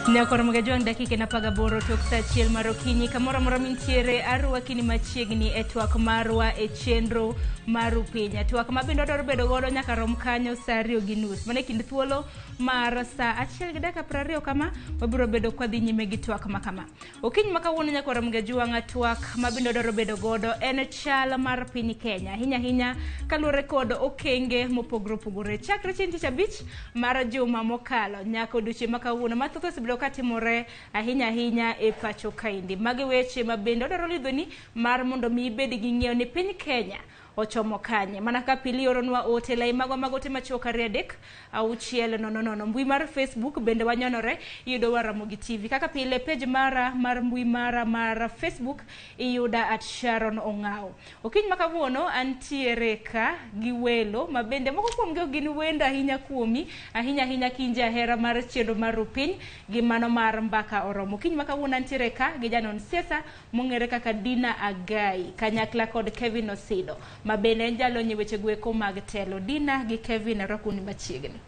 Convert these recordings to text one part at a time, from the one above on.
Ramogi juang dakika na paga boro tok sa chiel marokinyi kamora mora mintiere arwa kini machiegni e twak marwa e chenro maru pinya twak mabindo doro bedo godo nyaka rom kanyo sa 2:30 mane kind thuolo mar sa 1:20 kama wabiro bedo kwa dhi nyime gi twak makama okinyi makawuono nyaka Ramogi juang twak mabindo doro bedo godo en chal mar piny Kenya hinya kaluore kod okenge mopogore chakre chieng' tich abich mar juma mokalo nyaka odiochieng' makawuono mathoth osebiro katimore ahinya e pacho kaindi magi weche mabende odoro lidhoni mar mondo mi ibed gi ng'eyo ni piny Kenya ochomo kanye mana ka pili oronwa ote lai magote machoka 3-6-0 mbui mar Facebook bende wanyonore iyudo wa Ramogi TV kaka pile page mara mar mbui mara mar Facebook iyuda @Sharon Ongao okinyi makawuono antiere ka gi welo mabende moko kuom gi gin wenda ahinya kuomi ahinya kinja hera mar chenro mar piny gi mano mar mbaka oromo okinyi makawuono antiere ka gi janon siasa mong'ere kaka Dina Agai kanyakla kod Kevin Osido mabende njalo nyeweche gweko mag telo Dina gi Kevin rakuni machiegni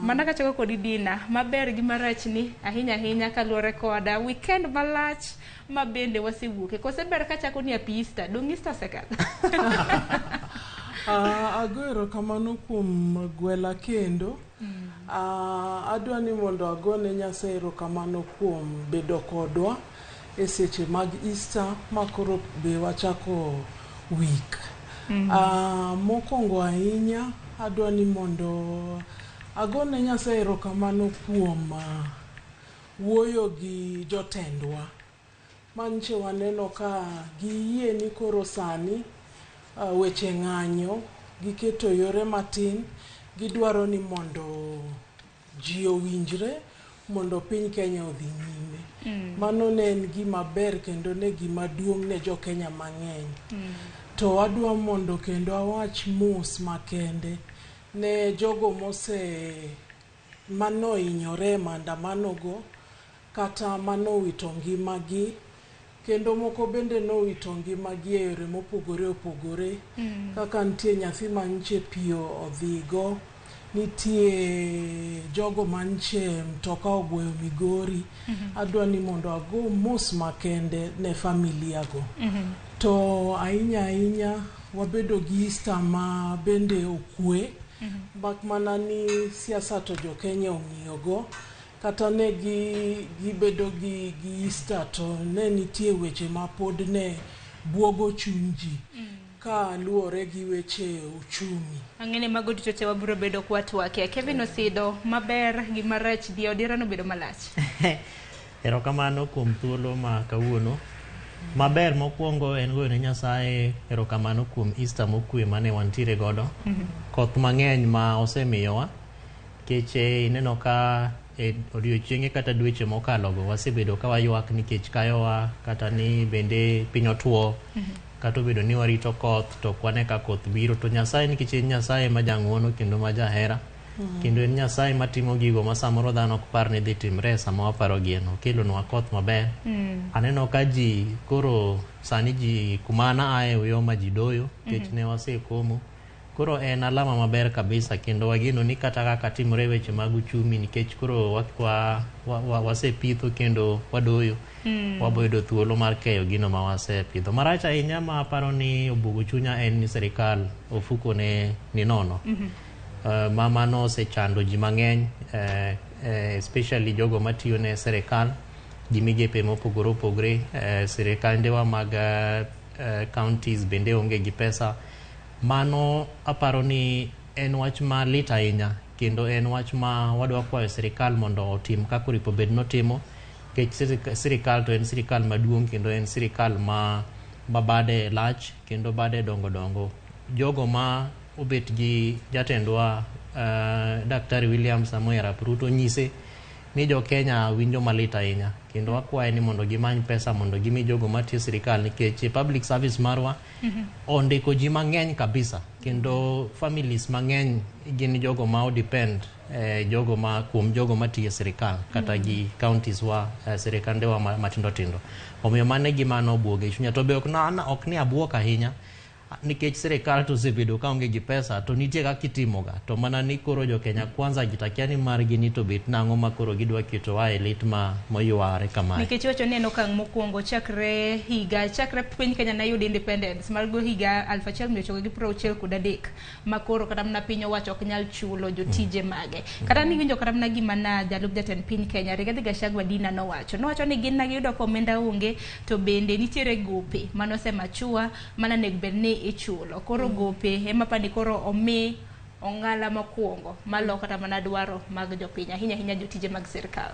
mana ka chako kod Dina maber gi marach ni ahinya kaluore koda weekend malach mabende wasewuoke kose ber ka chako ni apista dong Easter sekal agoro kamano kuom gwela kendo adwa ni mondo agone Nyasaye kamano kuom bedo kodwa e seche mag Easter makoro be wachako week mokongo ahinya adwa ni mondo agone Nyasaye kamano kuom wuoyo gi jotendwa manche waneno ka giyie ni koro sani weche ng'anyo giketo yore matin gidwaro ni mondo ji owinjre mondo piny Kenya odhi nyime mano ne en gima ber kendo ne gima duong' ne jo Kenya mang'eny to adwa mondo kendo awach mos makende ne jogo mano inyore maandamano go kata mano wito ngimagi kendo moko bende no wito ngimagi e yore mopogore kaka nitie nyathi manche pio odhigo nitie jogo manche mtoka ogweyo Migori adwa ni mondo ago mos makende ne familia go to ahinya wabedo gi Easter ma bende okwe bak mana ni siasa to jo Kenya ong'iyogo kata ne gibedo gi Easter to ne nitie weche ma pod ne buogo chunji ka luore gi weche uchumi ang'ene mago duto te wabiro bedo kwa twake Kevin Osido maber gi marach di odirano bedo malach erokamano kuom thuolo ma kawuono maber mokwongo en goyo ne Nyasaye erokamano kuom Easter mokwe mane wantiere godo koth mang'eny ma osemiyowa keche ineno ka odiochienge kata dweche mokalogo wasebedo ka waywak nikech kayowa kata ni bende piny otuo kata obedo ni warito koth to kwane ka koth biro to Nyasaye nikech en Nyasaye ma jang'uono kendo ma jahera kendo en Nyasaye matimo gigo ma samoro dhano ok par ni dhi timre sama waparo gieno kelonwa koth maber aneno ka ji koro sani ji kumana ae uyo ma ji doyo nikech ne wasekomo koro en alama maber kabisa kendo wageno ni kata kaka timore weche mag uchumi nikech koro wasepitho kendo wadoyo waboyudo thuolo mar keyo gino ma wasepidho marach ahinya ma aparo ni obugo chunya en ni sirikal ofuko ne ni nono mano osechando ji mang'eny especially jogo matiyo ne sirikal gi migepe mopogore sirikandewa mag counties bende onge gi pesa mano aparo ni en wach ma lit ahinya kendo en wach ma wadwa kwayo sirikal mondo otim kaka oripo bed notimo nikech sirikal to en sirikal maduong' kendo en sirikal ma bade lach kendo bade dongo jogo ma obet gi jatendwa Daktari William Samoei Arap Ruto nyise ni jo Kenya winjo malit ahinya kendo wakwaye ni mondo gimany pesa mondo gimi jogo matiyo sirikal nikech public service marwa ondiko ji mang'eny kabisa kendo families mang'eny gin jogo ma odepend jogo ma kuom jogo matiyo sirikal kata gi counties wa sirikandewa matindo omiyo mane gimano obuoge chunya to be ok ni abuok ahinya nikech sirikal to osebedo ka onge gi pesa to nitie kaka itimoga to mana ni koro jo Kenya Kwanza gitakia ni margi ni to bet nang'o ma koro gidwa keto wa e lit ma moyware kamae. Nikech wacho ni en okang' mokwongo chakre piny Kenya na yud independence mar go higa 1963 ma koro kata mana piny owacho ok nyal chulo jotije mage. Kata ni winjo kata mana gima na jalup jatend piny Kenya Rigathi Gachagua Dina nowacho ni gin nagiyudo ka omenda onge to bende nitiere gope manosemachuwa mana nego bed ni ichulo. Koro gope ema pani koro omi ong'ala mokwongo malo kata mana dwaro mag jopiny ahinya jotije mag sirikal.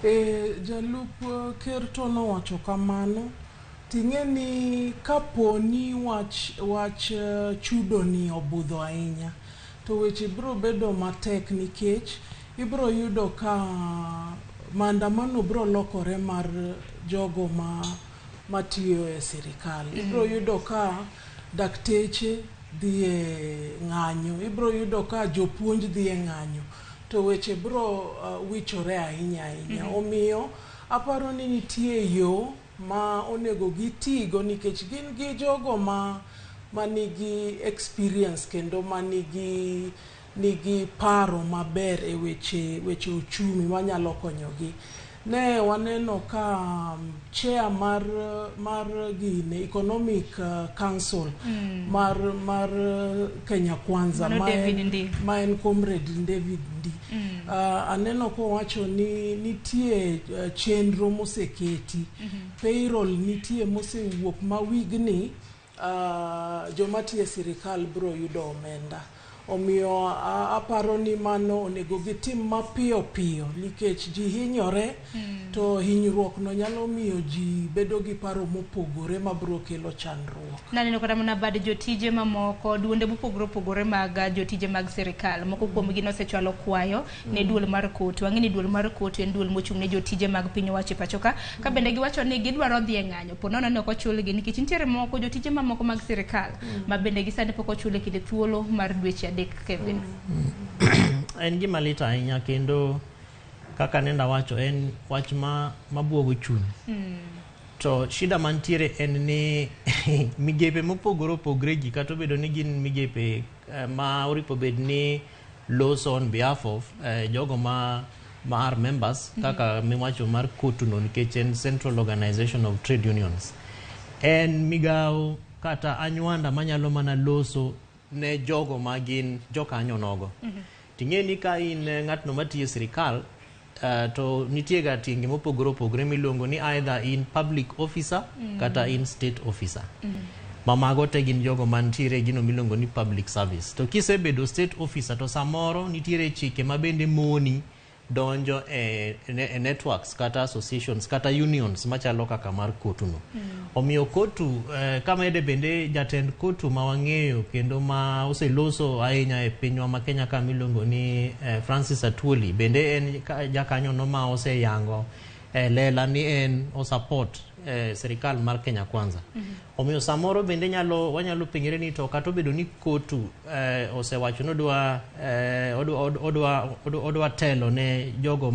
Jalup ker to nowacho kamano ting'e ni kaponi wach chudo ni obudho ahinya to weche biro bedo matek nikech ibiro yudo ka maandamano biro lokore mar jogo matiyo e sirikal. Ibiro yudo ka dakteche dhi e ng'anyo, ibiro yudo ka jopuonj dhi e ng'anyo to weche biro wichore ahinya. Omiyo aparo ni nitie yo ma onego gitigo nikech gin gi jogo manigi experience kendo manigi paro maber e weche uchumi manyalo konyogi. Ne waneno ka chair mar gine Economic Council mar Kenya Kwanza ma en Comrade David Ndi aneno ko wacho ni nitie chenro moseketi payroll nitie mosewuok ma wigni joma tiyo sirikal biro yudo omenda. Omiyo aparo ni mano onego gitim mapiyo nikech ji hinyore to hinyruok no nyalo miyo ji bedo gi paro mopogore mabiro kelo chandruok. Naneno kata mana bad jotije mamoko duonde mopogore mag jotije mag sirikal moko kuomgi nosechwalo kwayo ne duol mar kotu. Ang'e ni duol mar kotu en duol mochung' ne jotije mag piny owacho pachoka ka bende giwacho ni gidwaro dhi e ng'anyo ponono ne ok ochulgi nikech nitiere moko jotije mamoko mag sirikal ma bende gisani pok ochule kinde thuolo mar dweche Kevin. En gima lit ahinya kendo kaka nenda wacho en wach mabuogo chuny. To shida mantiere en ni migepe mopogore ji kata obedo ni gin migepe ma oripo bed ni loso on behalf of jogo ma are members kaka miwacho mar kotu no nikech en Central Organization of Trade Unions. En migao kata anywanda manyalo mana loso ne jogo magin jokanyo nogo. Ting'e ni ka in ng'atno matiyo sirikal to nitie ga tinge mopogore miluongo ni either in public officer kata in state officer. Mamago te gin jogo mantiere gino miluongo ni public service. To kisebedo state officer to samoro nitiere chike mabende moni donjo e networks kata associations kata unions machalo kaka mar kotu no. Omiyo kotu kamede bende jatend kotu ma wang'eyo kendo ma oseloso ahinya e pinywa ma Kenya ka miluongo ni Francis Atwoli bende en jakanyo no ma oseyango lela ni en o support sirikal mar Kenya Kwanza. Omiyo samoro bende wanyalo penjore ni to kata obedo ni kotu osewacho no odwa telo ne jogo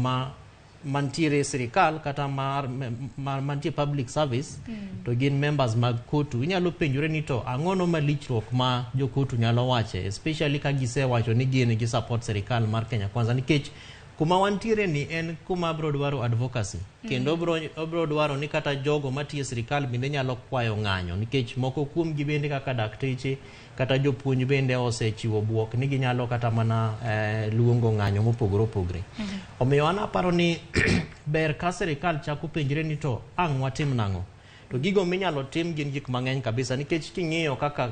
mantiere sirikal kata mantiere public service to gin members mag kotu. Inyalo penjore ni to ang'ono malichruok ma jo kotu nyalo wache especially ka gisewacho ni gin gi support sirikal mar Kenya Kwanza nikech kuma wantiere ni en kuma bro dwaro advocacy kendo bro dwaro ni kata jogo matiyo sirikal bende nyalo kwayo ng'anyo nikech moko kuom gi bende kaka dakteche kata jopuonj bende osechiwo buok ni ginyalo kata mana luongo ng'anyo mopogore. Omiyo an aparo ni ber ka sirikal chako penjre ni to ang' watim nang'o. To gigo minyalo tim gin gik mang'eny kabisa nikech king'iyo kaka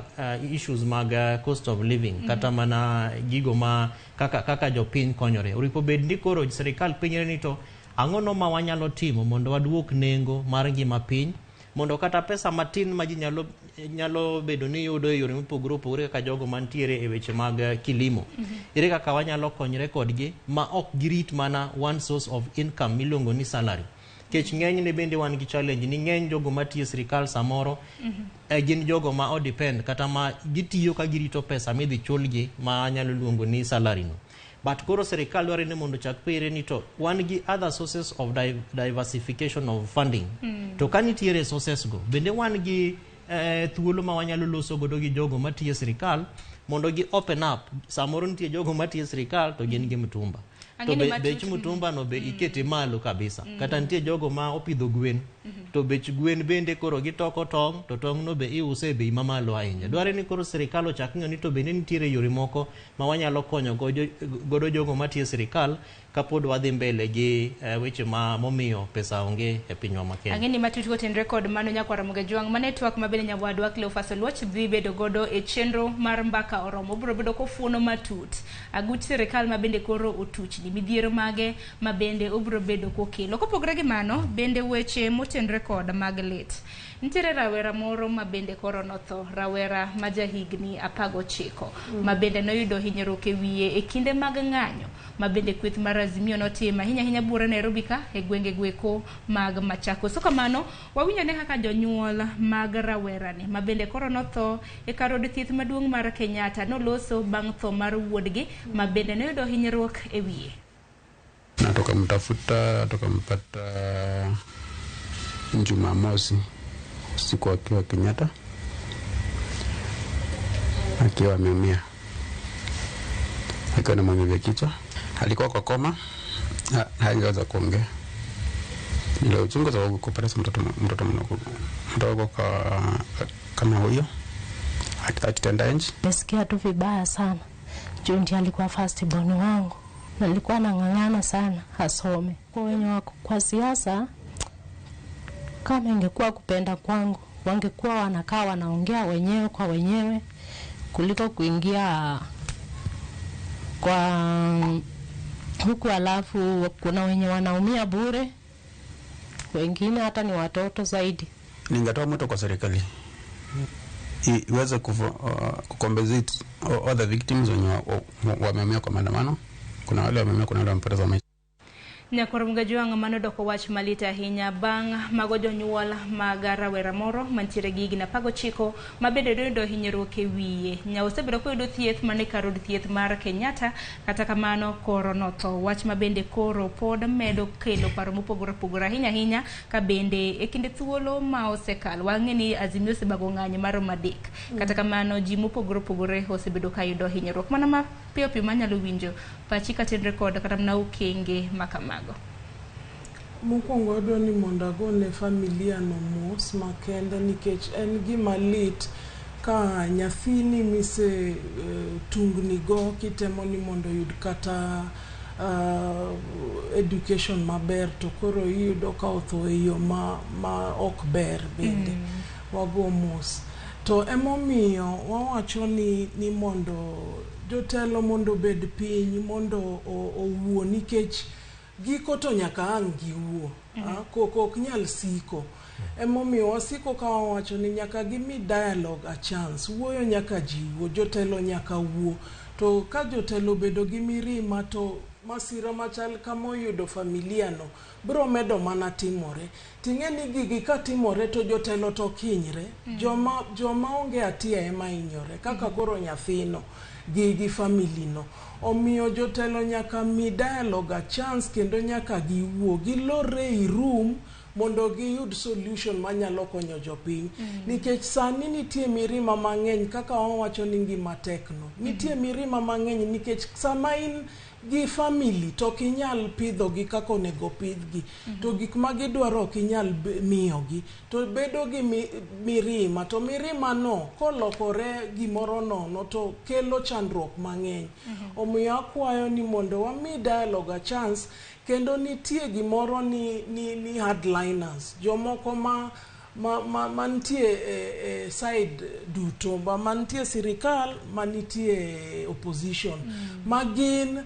issues mag cost of living kata mana gigo ma kaka jopiny konyore. Oripo bed ni koro sirikal penjre ni to ang'ono ma wanyalo timo mondo waduok nengo mar ngima piny mondo kata pesa matin ma ji nyalo bedo ni yudo e yore mopogore kaka jogo mantiere e weche mag kilimo. Ere kaka wanyalo konyre kodgi ma ok girit mana one source of income miluongo ni salary. Kech ng'eny ne bende wan gi challenge ni ng'eny jogo matiyo sirikal samoro gin jogo ma o depend kata ma gitiyo ka girito pesa midhi chulgi ma nyalo luongo ni salary no. But koro sirikal dwaro ni mondo chak pere ni to wan gi other sources of diversification of funding. To ka nitiere sources go bende wan gi thuolo ma wanyalo loso godo gi jogo matiyo sirikal mondo gi open up. Samoro nitie jogo matiyo sirikal to gin gi mtumba. To bech mtumba no be ikete malo kabisa. Kata nitie jogo ma opidho gwen. To bech gwen bende koro gitoko tong', to tong' no be iuse e bei mamalo ahinya. Dware ni koro sirikal ochak ng'iyo ni to bende nitiere yore moko ma wanyalo konyo godo jogo matiyo sirikal kapod wadhi mbele gi weche ma momiyo pesa onge e pinywa ma Kenya. Ang'eni matut kotenre kod mano nyakwara Ramogi Jwang' mane twak mabende nyawadwa Cleophas Oluoch dhi bedo godo e chenro mar mbaka oromo. Biro bedo kofuono matut agut sirikal mabende koro otuchni midhiero mage mabende obiro bedo kokelo. Kopogre gi mano bende weche motenre kod mag lit. Nitiere rawera moro mabende koro notho, rawera ma jahigni 19 mabende noyudo hinyruok e wiye e kinde mag ng'anyo mabende kweth mar Azimio notimo ahinya bura Nairobi ka e gwenge gweko mag Machakos. So kamano wawinjo ne kaka jonyuol mag rawerani mabende koro notho e kar od thieth maduong' mar Kenyatta noloso bang' tho mar wuodgi mabende noyudo hinyruok e wiye. Na tukamtafuta tukampata Jumamosi usiku akiwa Kenyatta akiwa ameumia, akiwa na maumivu ya kichwa, alikuwa kwa koma, hangeweza kuongea. Nilichunguza kwa kupeleka mtoto kama huyo akitenda nje. Nisikia tu vibaya sana. Juu ndiye alikuwa first born wangu. Na nilikuwa nang'ang'ana sana asome. Kwa wenye wako kwa siasa, kama ingekuwa kupenda kwangu, wangekuwa wanakaa wanaongea wenyewe kwa wenyewe kuliko kuingia kwa huku, alafu kuna wenye wanaumia bure, wengine hata ni watoto zaidi. Ningatoa mwito kwa serikali iweze kucompensate all the victims wenye wameumia kwa maandamano. Kuna wale wameumia, kuna wale wamepoteza maisha. Nyakwara Ramogi Jwang' mano doko wach malita ahinya bang' mago jonyuol mag rawera moro mantiere gi higni 19 mabende doyudo hinyruok e wiye. Osebedo koyudo thieth mane kar od thieth mar Kenyatta, kata kamano koro notho. Wach mabende koro pod medo kelo paro mopogore opogore ahinya ka bende e kinde thuolo ma osekal wang'eni Azimio osebago ng'anyo mar madek. Kata kamano ji mopogore opogore osebedo ka yudo hinyruok. Mana ma piyo manyalo winjo pachi katenre kod kata mna okenge makamago. Mokwongo adwa ni mondo agone familia no mos makende nikech en gima lit ka nyathini mise tungni go kitemo ni mondo yud kata education maber to koro yudo ka otho e yo ma ok ber bende. Wago mos. To emomiyo wawacho ni mondo jotelo mondo bed piny mondo owuo nikech giko to nyaka ang' giwuo. Koko ok nyal siko. Emomiyo wasiko ka wawacho ni nyaka gimi dialogue a chance. Wuoyo nyaka jiwo, jotelo nyaka wuo. To ka jotelo bedo gi mirima to masira machal kama oyudo familia no bro medo mana timore. Ting'eni gigi ka timore to jotelo to kinyre. Joma onge atia ema inyore. Kaka koro nyathino gi family no. Omiyo jotelo nyaka mi dialogue a chance kendo nyaka giwuo gilore i room mondo giyud solution manyalo konyo jopiny. Nikech sani nitie mirima mang'eny kaka wawacho ni ngima tekno. Nitie mirima mang'eny nikech sama in gi family to kinyal pidho gi kako onego pidhgi. To gik ma gidwaro kinyal miyogi. To bedo gi mirima. To mirima no kolokore gimoro nono to kelo chandruok mang'eny. Omiyo akwayo ni mondo wami dialogue a chance kendo nitie gimoro ni hardliners. Jomoko mantie side duto, mantie sirikal, mantie opposition. Magin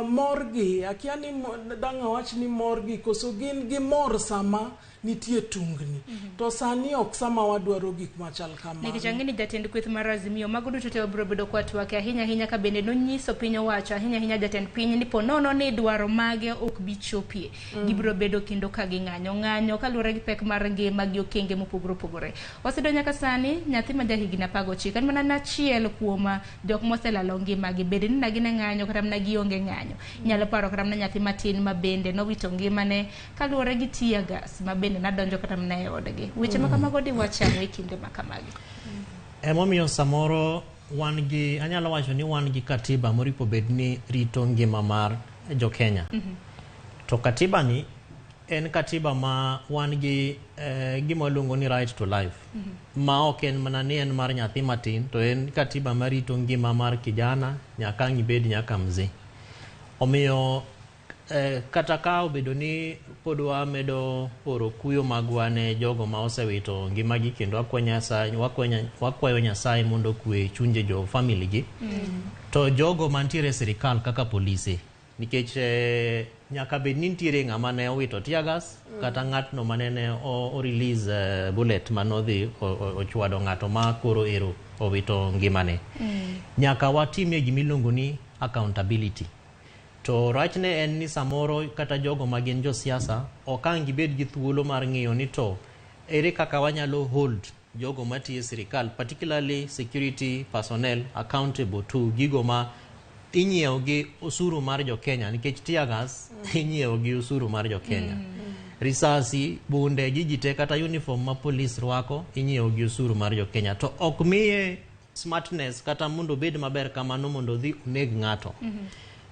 morgi, akia ni danga wach ni morgi, koso gin gi mor sama nitie tungni. To sani ok sama wadwaro gik machal kamano. Nikichangi ni jatend kweth mar Azimio mago duto te obiro bedo kwa twake ahinya ka bende nonyiso piny owacho ahinya jatend piny ni ponono ni dwaro mage ok bi chopie. Gibiro bedo kendo ka ng'anyo kaluwore gi pek mar ngima gi okenge mopogore opogore. Osedo nyaka sani nyathi ma jahigni 19 en mana achiel kuom jok moselalo ngima gi bende ni nagine ng'anyo kata na gi onge ng'anyo. Nyalo paro kata mana nyathi matin mabende nowito ngimane kaluwore gi tear gas mabende nadonjo kata mana e odgi. Weche ma kamago diwachamo e kinde ma kamagi. Emomiyo samoro wan gi, anyalo wacho ni wan gi katiba moripo bed ni rito ngima mar jo Kenya. To katiba ni en katiba ma wan gi gima luongo ni right to life. Ma ok en mana ni en mar nyathi matin, to en katiba ma rito ngima mar kijana nyaka ng'ibed nyaka mzee. Omiyo kata ka obedo ni pod wamedo oro kuyo magwa ne jogo ma osewito ngimagi kendo wakwayo Nyasaye mondo kwe chunje jo family gi, to jogo mantiere sirikal kaka polise, nikech nyaka bed ni nitiere ng'ama ne owito tear gas kata ng'atno manene o release bullet manodhi ochwado ng'ato ma koro ero owito ngimane. Nyaka watimie gimiluongo ni accountability. To rachne en ni samoro kata jogo magin jo siasa okang' gibed gi thuolo mar ng'iyo ni to ere kaka wanyalo hold jogo matiyo sirikal, particularly security personnel, accountable to gigo ma inyiewo gi osuru mar jo Kenya, nikech tear gas inyiewo gi osuru mar jo Kenya. Risasi, bunde, gigite kata uniform ma police rwako inyiewo gi osuru mar jo Kenya. To ok miye smartness kata mondo bed maber kamano mondo dhi uneg ng'ato.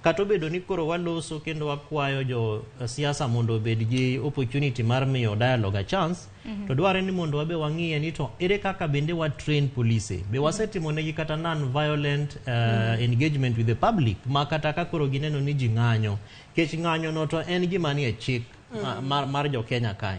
Kato bedo ni koro waloso kendo wakwayo jo siasa mondo bed gi opportunity mar miyo dialogue a chance, to dware ni mondo wabe wang'iye ni to ere kaka bende wa train police. Be wasetimo negi kata non-violent engagement with the public, ma kata ka koro gineno ni ji ng'anyo. Kech ng'anyo no to en gima ni e chik mar jo Kenya kai.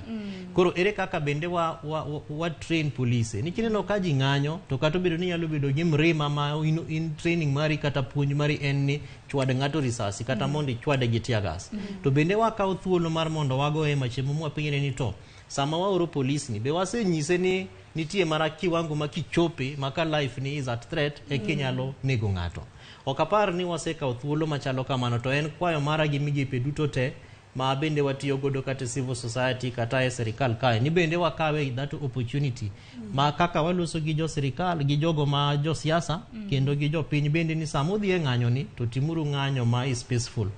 Koro ere kaka bende wa train police. Nikineno ka ji ng'anyo, to kato bedo ni nyalo bedo gi mrima ma in training mari kata puonj mari en ni chwade ng'ato risasi kata mondi chwade gi tear gas. To bende wakaw thuolo mar mondo wagoe machemo mwapinyre ni to sama waoro police ni be wasenyise ni nitie mara kiwango ma kichope maka life ni is at threat e kinyalo nego ng'ato. Okapar ni wasekaw thuolo machalo kamano, to en kwayo mara gi migepe duto te ma bende watiyo godo kata civil society kata e serikal kae ni bende wakawe that opportunity ma kaka waloso gi jo serikal gi jogo ma jo siasa kendo gi jo piny bende ni samudhi e ng'anyo ni to timuru ng'anyo ma is peaceful.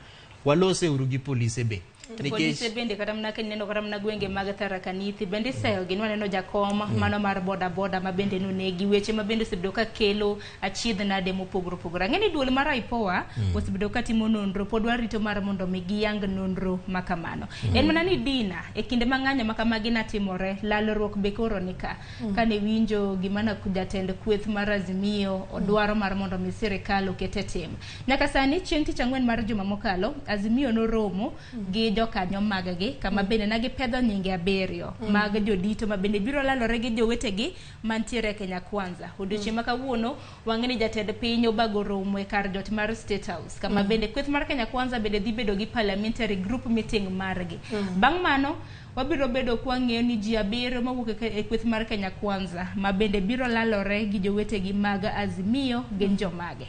Walose uru gi police be. Polise bende kata mna neno kata mna gwenge mag Tharaka Nithi bende sel gin waneno jakoma mano mar boda boda ma bende nonegi, weche ma bende osebedo ka kelo achiedh nade mopogore opogore. Ang'eni duol mar IPOA osebedo ka timo nonro, pod warito mar mondo mi giyang nonro makamano. En mana ni Dina e kinde mang'anyo makamagi natimore, lalruok be koro nika kane winjo gima na jatend kweth mar Azimio odwaro mar mondo mi sirikal okete tim. Nyaka sani chieng' tich ang'wen mar juma mokalo Azimio noromo gi jokanyo maggi kama bende nagi pedho nyinge 7 mag jodito ma bende biro lalore gi jowetegi mantiere Kenya Kwanza. Odiochieng' ma kawuono wang'eni jatend piny obago romo e kar jot mar State House kama bende kweth mar Kenya Kwanza bende dhi bedo gi parliamentary group meeting margi. Bang' mano wabiro bedo kwa ng'eyo ni ji 7 mawuok e kweth mar Kenya Kwanza ma bende biro lalore gi jowetegi mag Azimio gin jomage.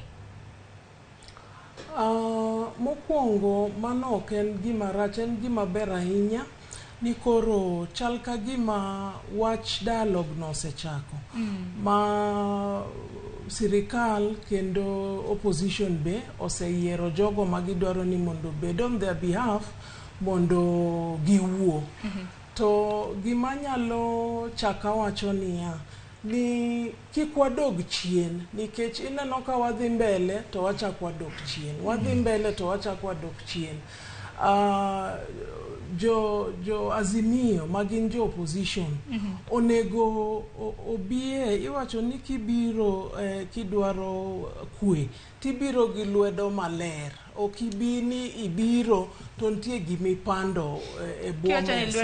Mokwongo mano ok en gima rach, en gima ber ahinya ni koro chal ka gima wach dialogue no osechako ma sirikal kendo opposition be oseyiero jogo magidwaro ni mondo bed on their behalf mondo giwuo. To gima nyalo chaka wacho niya ni kik wadog chien, nikech ineno ka wadhi mbele to wachak wadog chien, wadhi mbele to wachak wadog chien. Jo Azimio magin jo opposition onego obie, iwacho ni kibiro kidwaro kwe tibiro gi lwedo maler, okibi ni ibiro to nitie gimipando e bwo mesa.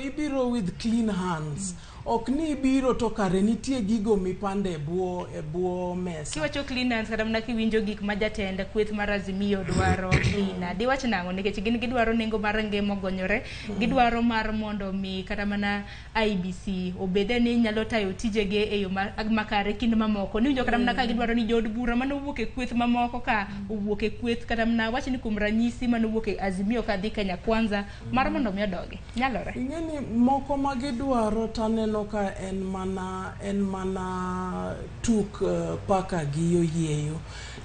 Ibiro with clean hands. Ok ni biro to kare nitie gigo mipande e bwo mesa. Kiwacho clean hands kata mna kiwinjo gik ma jatend kweth mar Azimio dwaro Dina diwach nang'o, nikech gin gidwaro nengo mar ngima ogonyore, gidwaro mar mondo mi kata mana IBC obede ni nyalo tayo tijege e yo makare kinde mamoko. Niwinjo kata mna ka gidwaro ni jod bura mano wuok e kweth mamoko ka owuok e kweth kata mana wach ni kuom ranyisi mane owuok e Azimio kadhi Kenya Kwanza mar mondo mi odogi nyalore. Ing'eni moko ma gidwaro taneno ka en mana tuk paka gi oyieyo,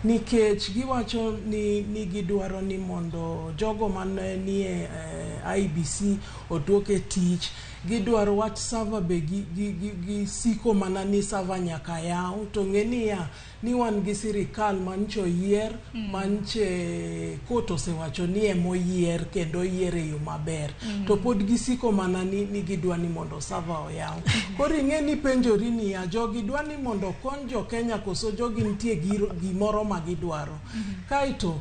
nikech giwacho ni gidwaro ni mondo jogo mane nie IBC oduoke tich, gidwaro wach server be gi siko mana ni server nyaka yaw, to ng'eni ya ni wan gi sirikal mancho yier manche koto osewacho ni emoyier kendo yier e yo maber, to pod gisiko mana ni gidwa ni mondo server oyaw. Koro ing'eni penjori ni ya jogi dwa ni mondo kony jo Kenya koso jogi nitie gimoro ma gidwaro. Kaito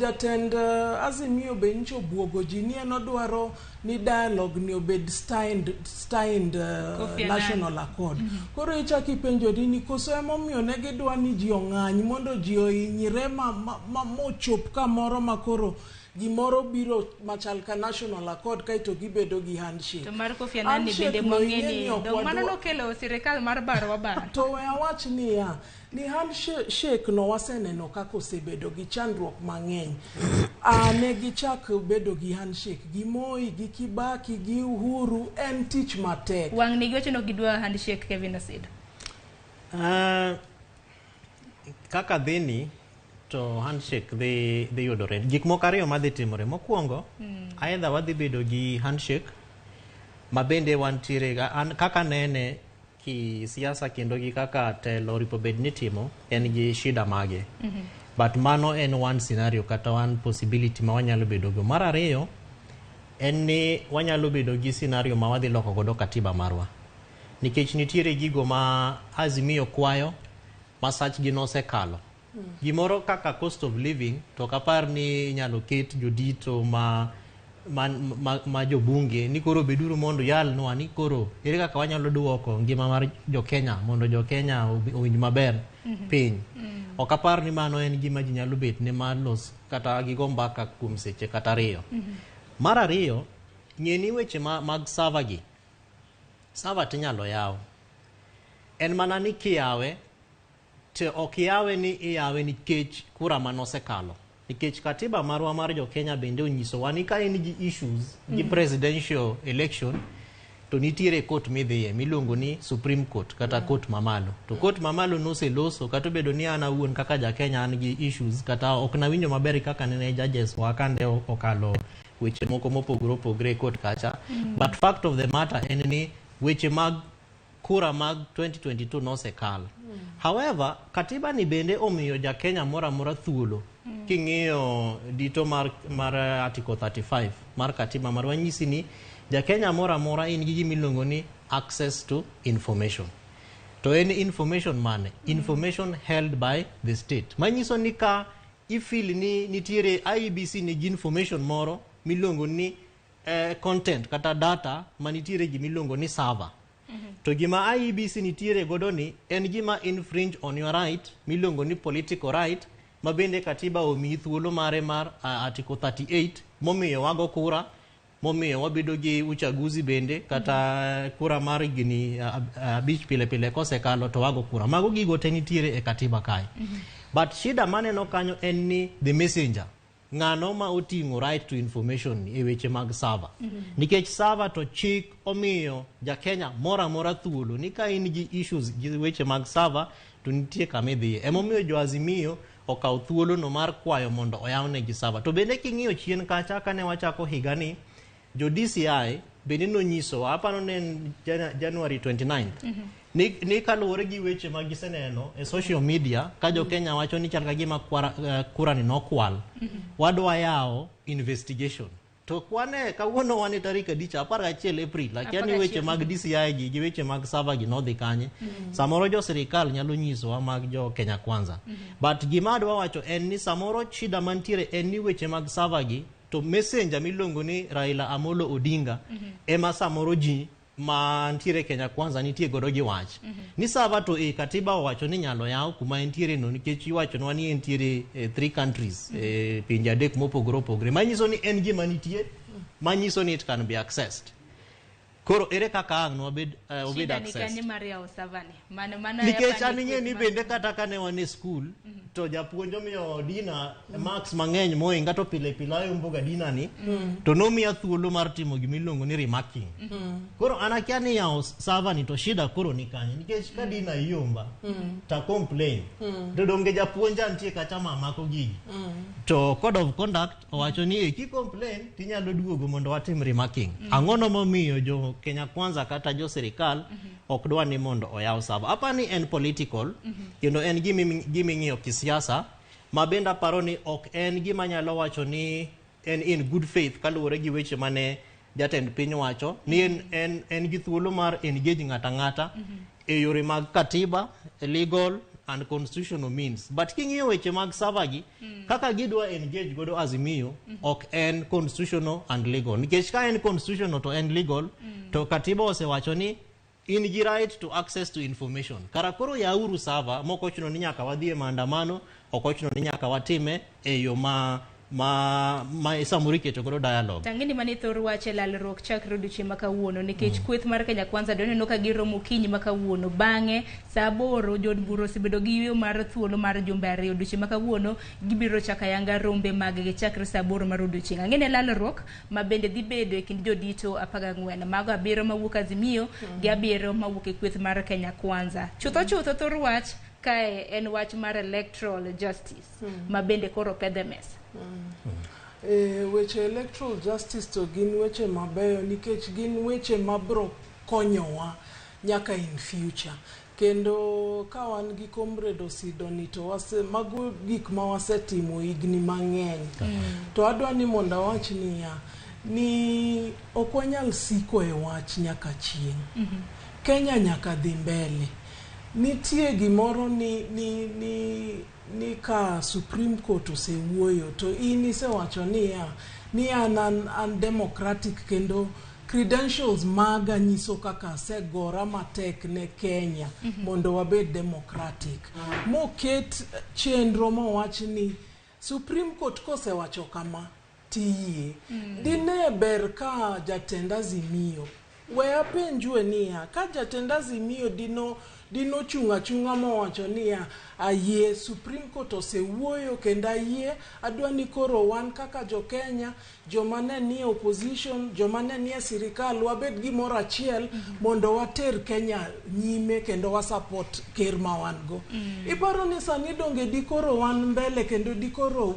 jatend Azimio be ncho buogo ji ni en odwaro ni dialogue ni obed steined national accord. Koro ichaki penjori ni koso emomiyo ne gidwa ni ji ong'any mondo ji ohinyre mochop kamoro makoro gimoro biro machal ka national accord kaito gibedo gi handshake. To mar Kofi Annan bende mong'eni dong mano nokelo sirikal mar baro bar. To we awach ni ya ni handshake no waseneno kako osebedo gi chandruok mang'eny. Ne gichak bedo gi handshake gi Moi gi Kibaki gi Uhuru en tich matek. Wang' ni giwacho no gidwa handshake Kevin Asid. Kaka dhini to handshake dhi yudore. Gik moko ariyo madhi timore. Mokwongo, aidha wadhi bedo gi handshake ma bende wantiere kaka nene ki siasa kendo gi kaka telo ripo bed ni timo en gi shida mage. But mano en one scenario kata one possibility ma wanyalo bedo go. Mar ariyo en ni wanyalo bedo gi scenario ma wadhi loko godo katiba marwa. Nikech nitiere gigo ma Azimio kwayo ma sachgi nosekalo. Gimoro kaka cost of living to kapar ni nyalo ket jodito ma jobunge ni koro beduru mondo yal no ani koro ere kaka wanyalo duoko ngima mar jo Kenya mondo jo Kenya owinj maber piny. Okapar ni mano en gima ji nyalo bet ne malos kata gigo mbaka kuom seche kata ariyo. Mar ariyo ng'eni weche mag server gi. Server tinyalo yaw. En mana ni kiyawe te okiyawe ni iyawe nikech kura manosekalo. Nikech katiba marwa mar jo Kenya bende onyiso wa ni ka en gi issues gi presidential election to nitiere court midhiye miluongo ni Supreme Court kata court mamalo. To court mamalo noseloso kata bedo ni ana wuon kaka ja Kenya an gi issues kata ok na winjo maber kaka ne judges wakande okalo weche moko mopogore court kacha. But fact of the matter en ni weche mag kura mag 2022 nosekalo. However, katiba ni bende omiyo ja Kenya mora thuolo. King'iyo dito mar article 35 mar katiba marwa nyisi ni ja Kenya mora in gi gimilongo ni access to information. To any information mane? Information held by the state. Manyiso ni ka ifil ni nitiere IBC ni information moro milongo ni content kata data manitiere gimilongo ni server. To gima IEBC nitiere godo ni en gima infringe on your right milongo ni political right mabende katiba omi thuolo mare mar article 38 momiyo wago kura momiyo wabedo gi uchaguzi bende kata kura mar gini abich pile kosekalo to wago kura mago gigo te nitiere e katiba kai. But shida maneno kanyo en ni the messenger ng'ano ma oting'o right to information e weche mag server. Nikech server to chik omiyo ja Kenya mora thuolo ni ka in gi issues gi weche mag server to nitie kamidhiye. Emomiyo jo Azimio okaw thuolo no mar kwayo mondo oyawne gi server. To bende king'iyo chien kacha kane wachako higa ni jo DCI bende nonyiso aparo ne January 29th. Ni kaluwore gi weche mag giseneno e social media ka jo Kenya wacho ni chal ka gima kura ni nokwal. Wadwa yawo investigation. To kwane kawuono wane tarik 11 April lakini weche mag DCI gi weche mag server gi nodhi kanye. Samoro jo sirikal nyalo nyiso mag jo Kenya Kwanza. But gima adwa wacho en ni samoro shida mantiere en ni weche mag server gi to messenger milongo ni Raila Amolo Odinga ema samoro ji ma ntiere Kenya Kwanza nitie godo gi wach. Ni server to e katiba wacho ni nyalo yaw kuma ntiere no nikech wacho no ni ntiere 3 countries pinje adek mopogore manyiso ni en gima nitie manyiso ni it can be accessed. Koro ere kaka ang no obed access. Shida ni kanye Maria Osavani. Mano Nikech aninye ni bende kata kane wan e school to japuonjo miyo dina marks mang'eny moinga to pile ayo mboga dina ni to nomiya thuolo mar timo gimiluongo ni remarking. Koro an akia ni yawo server ni to shida koro ni kanye nikech ka dina iomba ta complain to donge japuonja nitie kacha mamako gigi to code of conduct owacho ni ki complain tinyalo duogo mondo watim remarking. Ang'ono momiyo jo Kenya Kwanza kata jo serikal ok dwa ni mondo oyaw server. Apa ni en political kendo en giming'iyo kisiasa mabenda paro ni ok en gima nyalo wacho ni en in good faith kaluwore gi weche mane jatend piny wacho ni en gi thuolo mar engage ng'ata e yore mag katiba, legal and constitutional means. But king'iyo weche mag server gi kaka gidwa engage godo Azimio ok en constitutional and legal. Nikech ka en constitutional to en legal to katiba osewacho ni in gi right to access to information. Kara koro yauru server moko chuno ni nyaka wadhie maandamano, ok chuno ni nyaka watime e yo ma samuri keto godo dialogue. Tangini mani thor wache lalruok chakre odiochieng' ma kawuono nikech kweth mar Kenya Kwanza doneno ka giromo kinyi ma kawuono bang'e saa 8 jod buro osebedo gi yweyo mar thuolo mar jumbe 2 odiochieng' ma kawuono gibiro chaka yanga rombe mag gi chakre saa 8 mar odiochieng'. Ang'ene lalruok ma bende dhi bedo e kind jodito 14 mago 7 mawuok Azimio gi 7 mawuok e kweth mar Kenya Kwanza. Chutho thor wach kae en wach mar electoral justice ma bende koro pedhe mesa. Weche electoral justice to gin weche mabeyo nikech gin weche mabro konyowa nyaka in future. Kendo ka wan gi comrade Osidoni to mago gik ma wasetimo higni mang'eny. To adwa ni mondo awach niya ni ok wanyal siko e wach nyaka chieng'. Kenya nyaka dhi mbele. Nitie gimoro ni ka Supreme Court osewuoyo to in isewacho ni an democratic kendo credentials maga nyiso kaka segora matek ne Kenya mondo wabed democratic. Moket chenro mowach ni Supreme Court kosewacho kama tiye dine ber ka jatend Azimio we apenjwe niya ka jatend Azimio dino chunga mowacho niya ayie Supreme Court osewuoyo kendo ayie adwa ni koro wan kaka jo Kenya joma ne ni opposition joma ne ni sirikal wabed gimoro achiel mondo water Kenya nyime kendo wa support ker ma wan go. Iparo ni sani donge di koro wan mbele kendo di koro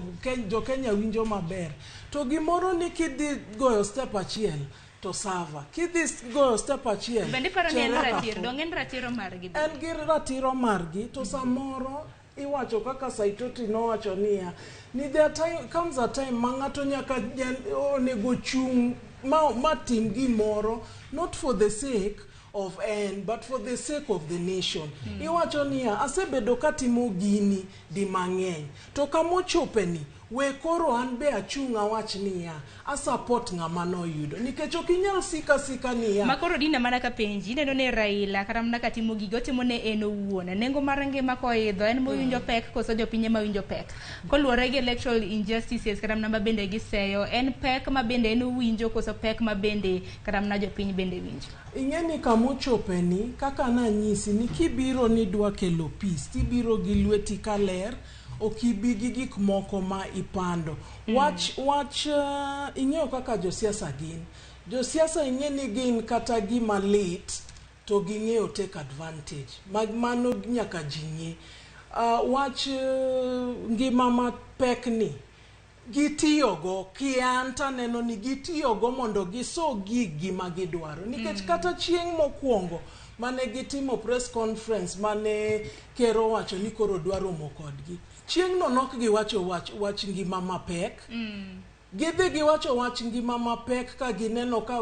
jo Kenya winjo maber to gimoro ni kidhi goyo step achiel to sava kidhis go step achiel bende paro ni en ratiro dongen ratiro margi en gi ratiro margi to samoro iwacho kaka Saitoti nowacho niya ni there comes a time mangato nyaka onego chung ma tim gimoro not for the sake of but for the sake of the nation. Iwacho niya asebedo katimo gini di mang'eny to kamochopeni we koro an be achunga wach niya a support ng'ama noyudo nikech ok inyal sika niya makoro dina mana ka penji neno ne Raila kata mana katimo gigo timo ne en owuon nengo mar ngima koidho en mowinjo pek koso jopinye mawinjo pek koluwore gi electoral injustices kata mana bende giseyo en pek ma bende en owinjo koso pek ma bende kata mana jopiny bende winjo. Ing'eni kamochopeni kaka nanyisi ni kibiro ni dwa kelo peace tibiro gi lweti kaler okibi gi gik moko ma ipando. Wach ing'eyo kaka josiasa gin. Josiasa ing'eni gin kata gima lit to ging'eyo take advantage. Mano nyaka jing'e. Wach ngima mapek ni gitiyogo kianta neno ni gitiyogo mondo giso gima gidwaro. Nikech kata chieng' mokwongo mane gitimo press conference mane kero wacho ni koro dwaro mokodgi. Chieng' no nok giwacho wach ngima mapek. Gidhi giwacho wach ngima mapek ka gineno ka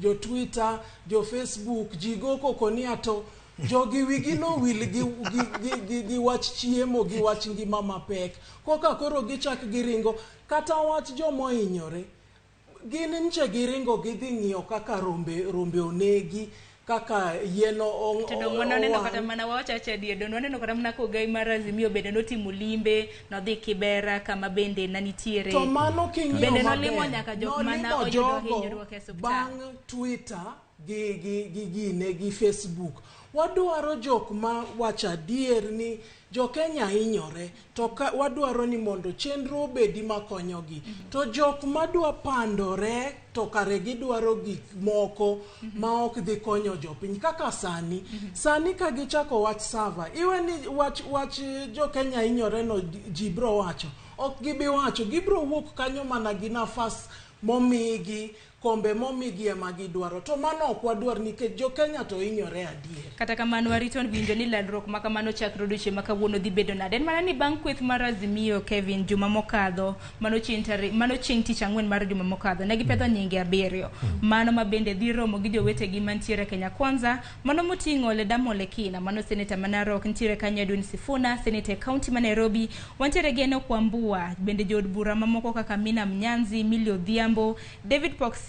jo Twitter, jo Facebook, jigo kokonia to jogi wigi no will gi wach chiemo gi wach ngima mapek. Koka koro gichak giringo kata wach jomo inyore. Gin nche giringo gidhi ng'iyo kaka rombe onegi kaka yeno tendo ngwana neno kata mana wacha chadie dono neno kata mana ko gai mar Azimio bende notimo limbe no dhi Kibera kama bende nanitiere to mano king'iyo bende nolimo nyaka jok mana oyudo hinyruok e suptal bang Twitter gi Facebook. Wadwaro jok ma wacho adier ni jo Kenya hinyore, to wadwaro ni mondo chenro obedi makonyogi. To jok madwa pandore to kare gidwaro gik moko ma ok dhi konyo jopiny, kaka sani ka gichako wach sava, iwe ni wach jo Kenya hinyore no ji bro wacho, ok gibi wacho, gibro wuok kanyo mana gi nafas momigi, kombe momigi ema gidwaro, to mano ok wadwar nikech jo Kenya to hinyore adier. Kata kamano warito winjo ni lalruok ma kamano chakre odiochieng' ma kawuono dhi bedo nade. En mana ni bang' kweth mar Azimio Kevin juma mokadho, mano chieng' tich ang'wen mar juma mokadho, ne gipedho nyinge 7. Mano ma bende dhi romo gi jowetegi mantiere Kenya Kwanza, mano moting'o Ledamo Lekina, mano seneta ma Narok, ntiere Kanya Edwin Sifuna, seneta e kaunti ma Nairobi, wantiere gi Enoch Wambua, bende jood bura mamoko kaka Mina Mnyanzi, Millie Odhiambo, David Poksing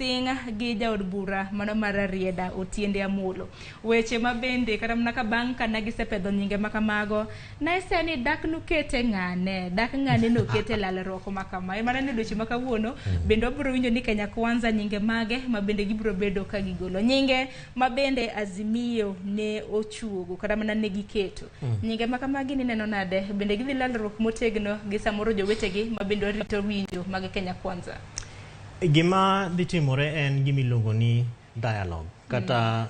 gi jaod bura mano mar Rieda Otiende Amolo. Weche ma bende kata mana ka bang' ka ne gisepedho nyinge makamago, naise ni dak nukete ng'ane nokete lalruok makama. Mana ni odiochieng' ma kawuono bende wabiro winjo ni Kenya Kwanza nyinge mage ma bende gibiro bedo ka gigolo nyinge ma bende Azimio ne ochuogo kata mana ne giketo. Nyinge makamagi ni neno nade, bende gidhi lalruok motegno gi samoro jowetegi ma bende rito winjo mag Kenya Kwanza. Gima dhi timore en gimiluongo ni dialogue kata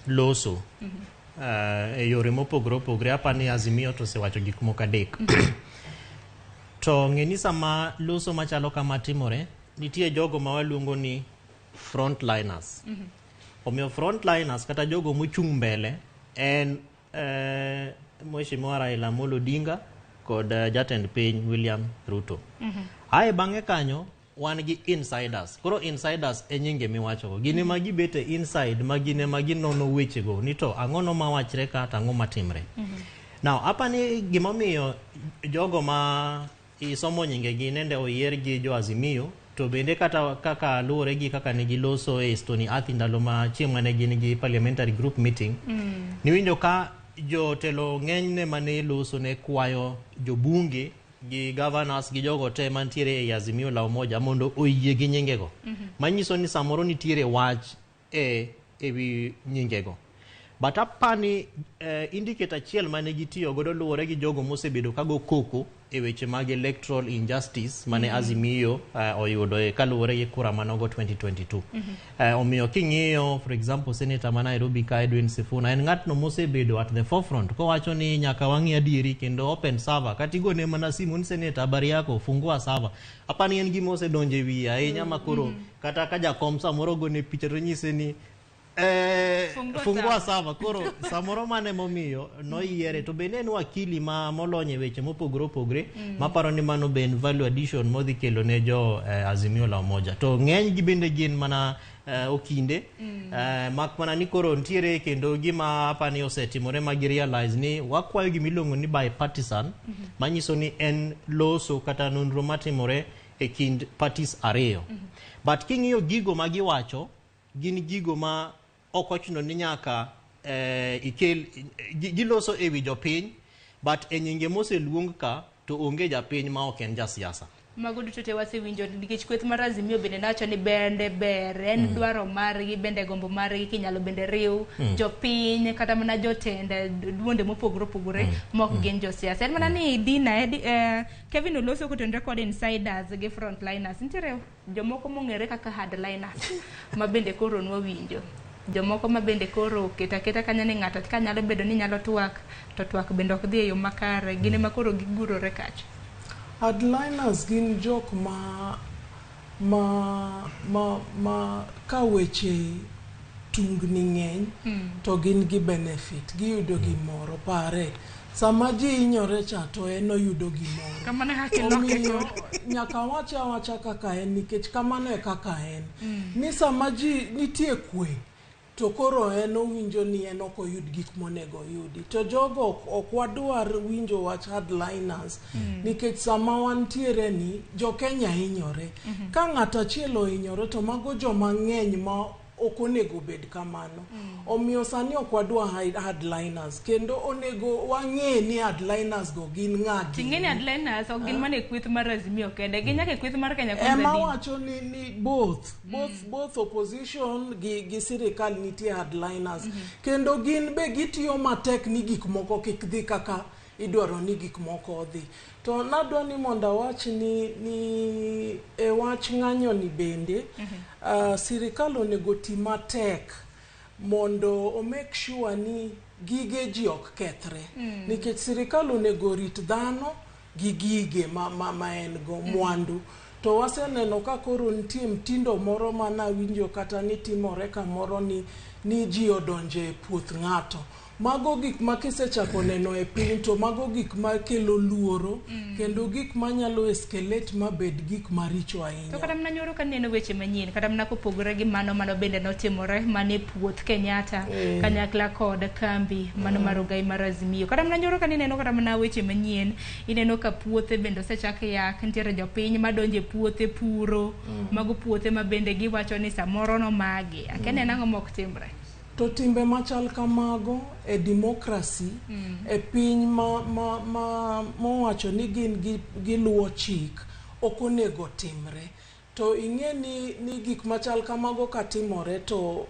loso e yore mopogore opogore. Apani Azimio to sewacho gik moko adek. To ng'eni sama loso machalo kama timore, nitie jogo ma waluongo ni frontliners. Omiyo frontliners kata jogo mochung' mbele en Mheshimiwa Raila Amolo Odinga kod jatend piny William Ruto. Ae bang'e kanyo wan gi insiders. Koro insiders e nyinge miwachogo. Gine ma gibete inside, ma gine ma ginono wechego. Nito ang'ono ma wachre ka ang'o matimre. Now, apani gimomiyo jogo ma isomo nyinge gi nende oyier gi jo Azimio, to bende kata kaka luore gi kaka ne giloso e Stony Athi ndalo ma chieng' mane gin gi parliamentary group meeting. Niwinjo ka jotelo ng'enyne mane loso ne kwayo jobunge gi governors gi jogo te mantiere e Azimio la Umoja mondo oyie gi nyingego. Manyiso ni samoro nitiere wach ewi nyingego. But apani indicator achiel mane gitiyo godo luore gi jogo mosebedo kago koko e weche mag electoral injustice mane Azimio oyudo kaluore gi kura manogo 2022. Omiyo king'iyo for example senator ma Nairobi ka Edwin Sifuna en ng'atno mosebedo at the forefront kowacho ni nyaka wang'i adieri kendo open server katigone mana simu ni senator habari yako fungua server. Apani en gima osedonjo e wiye ahinya makoro kata ka jakom samoro gone picha to nyise ni fungua server. Koro samoro mane momiyo noyiere to bende en wakili ma molonye weche mopogore opogore maparo ni mano ben value addition modhi kelo ne jo Azimio la Umoja. To ng'eny gi bende gin mana okinde mak mana ni koro ntiere kendo gima apani osetimore ma gi realize ni wakwayo gimiluongo ni bipartisan, manyiso ni en loso kata nonro matimore e kind parties ariyo. But king'iyo gigo ma giwacho gin gigo ma okochuno ni nyaka ikel giloso ewi jopiny, but e nyinge moseluong ka to onge japiny ma ok en jasiasa. Mago duto te wasewinjo nikech kweth mar Azimio bende nacho ni bende ber en dwaro margi bende gombo margi kinyalo bende riw jopiny kata mana jotende duonde mopogore opogore mok gin josiasa. En mana ni Dina Kevin oloso kotenore kod insiders gi frontliners. Nitiere jomoko mong'ere kaka hardliners ma bende koro nwawinjo. Jomoko ma bende koro keta kanya ni ng'ato kanyalo bedo ni nyalo twak to twak bende ok dhi e yo makare. Gine ma koro gigurore kacho. Hardliners gin jok ma ka weche tungni ng'eny to gin gi benefit, giyudo gimoro. Pare sama ji hinyore cha to en oyudo gimoro. Kamano hakilokeko. Nyaka wacha kaka en nikech kamano e kaka en. Ni sama ji nitie kwe to koro en owinjo ni en ok oyud gik monego yudi. To jogo ok wadwar winjo wach hardliners nikech sama wantiere ni jo Kenya hinyore. Ka ng'ato achiel ohinyore to mago joma ng'eny ma okonego bed kamano. Omiyo sani okwadwa hardliners kendo onego wang'e ni hardliners go gin ng'agi. Tingeni hardliners ok gin mane kweth mar Azimio kende, ginyake kweth mar Kenya Kwanza. Ema wacho ni both opposition gi sirikal nitie hardliners. Kendo gin be gitiyo matek ni gik moko kik dhi kaka idwaro ni gik moko odhi. To nadwa ni mondo awach ni e wach ng'anyo ni bende sirikal onego ti matek mondo o make sure ni gige ji ok kethre. Nikech sirikal onego rit dhano gi gige ma en go mwandu. To waseneno ka koro nitie mtindo moro mana winjo kata ni timore kamoro ni ji odonje e puoth ng'ato. Mago gik ma kisechako neno e piny to mago gik ma kelo luoro kendo gik ma nyalo escalate mabed gik maricho ahinya. To kata mna nyoro ka neno weche manyien kata mna kopogore gi mano bende notimore mane puoth Kenyatta kanyakla kod kambi mano marogai mar Azimio. Kata mna nyoro ka neno kata mna weche manyien ineno ka puothe bende osechak yak, nitiere jopiny madonje puothe puro mago puothe ma bende giwacho ni samoro no magi akene nango mok timre. To timbe machal kamago e demokrasi e piny mowacho ni gin giluwo chik okonego timre. To ing'e ni gik machal kamago katimore to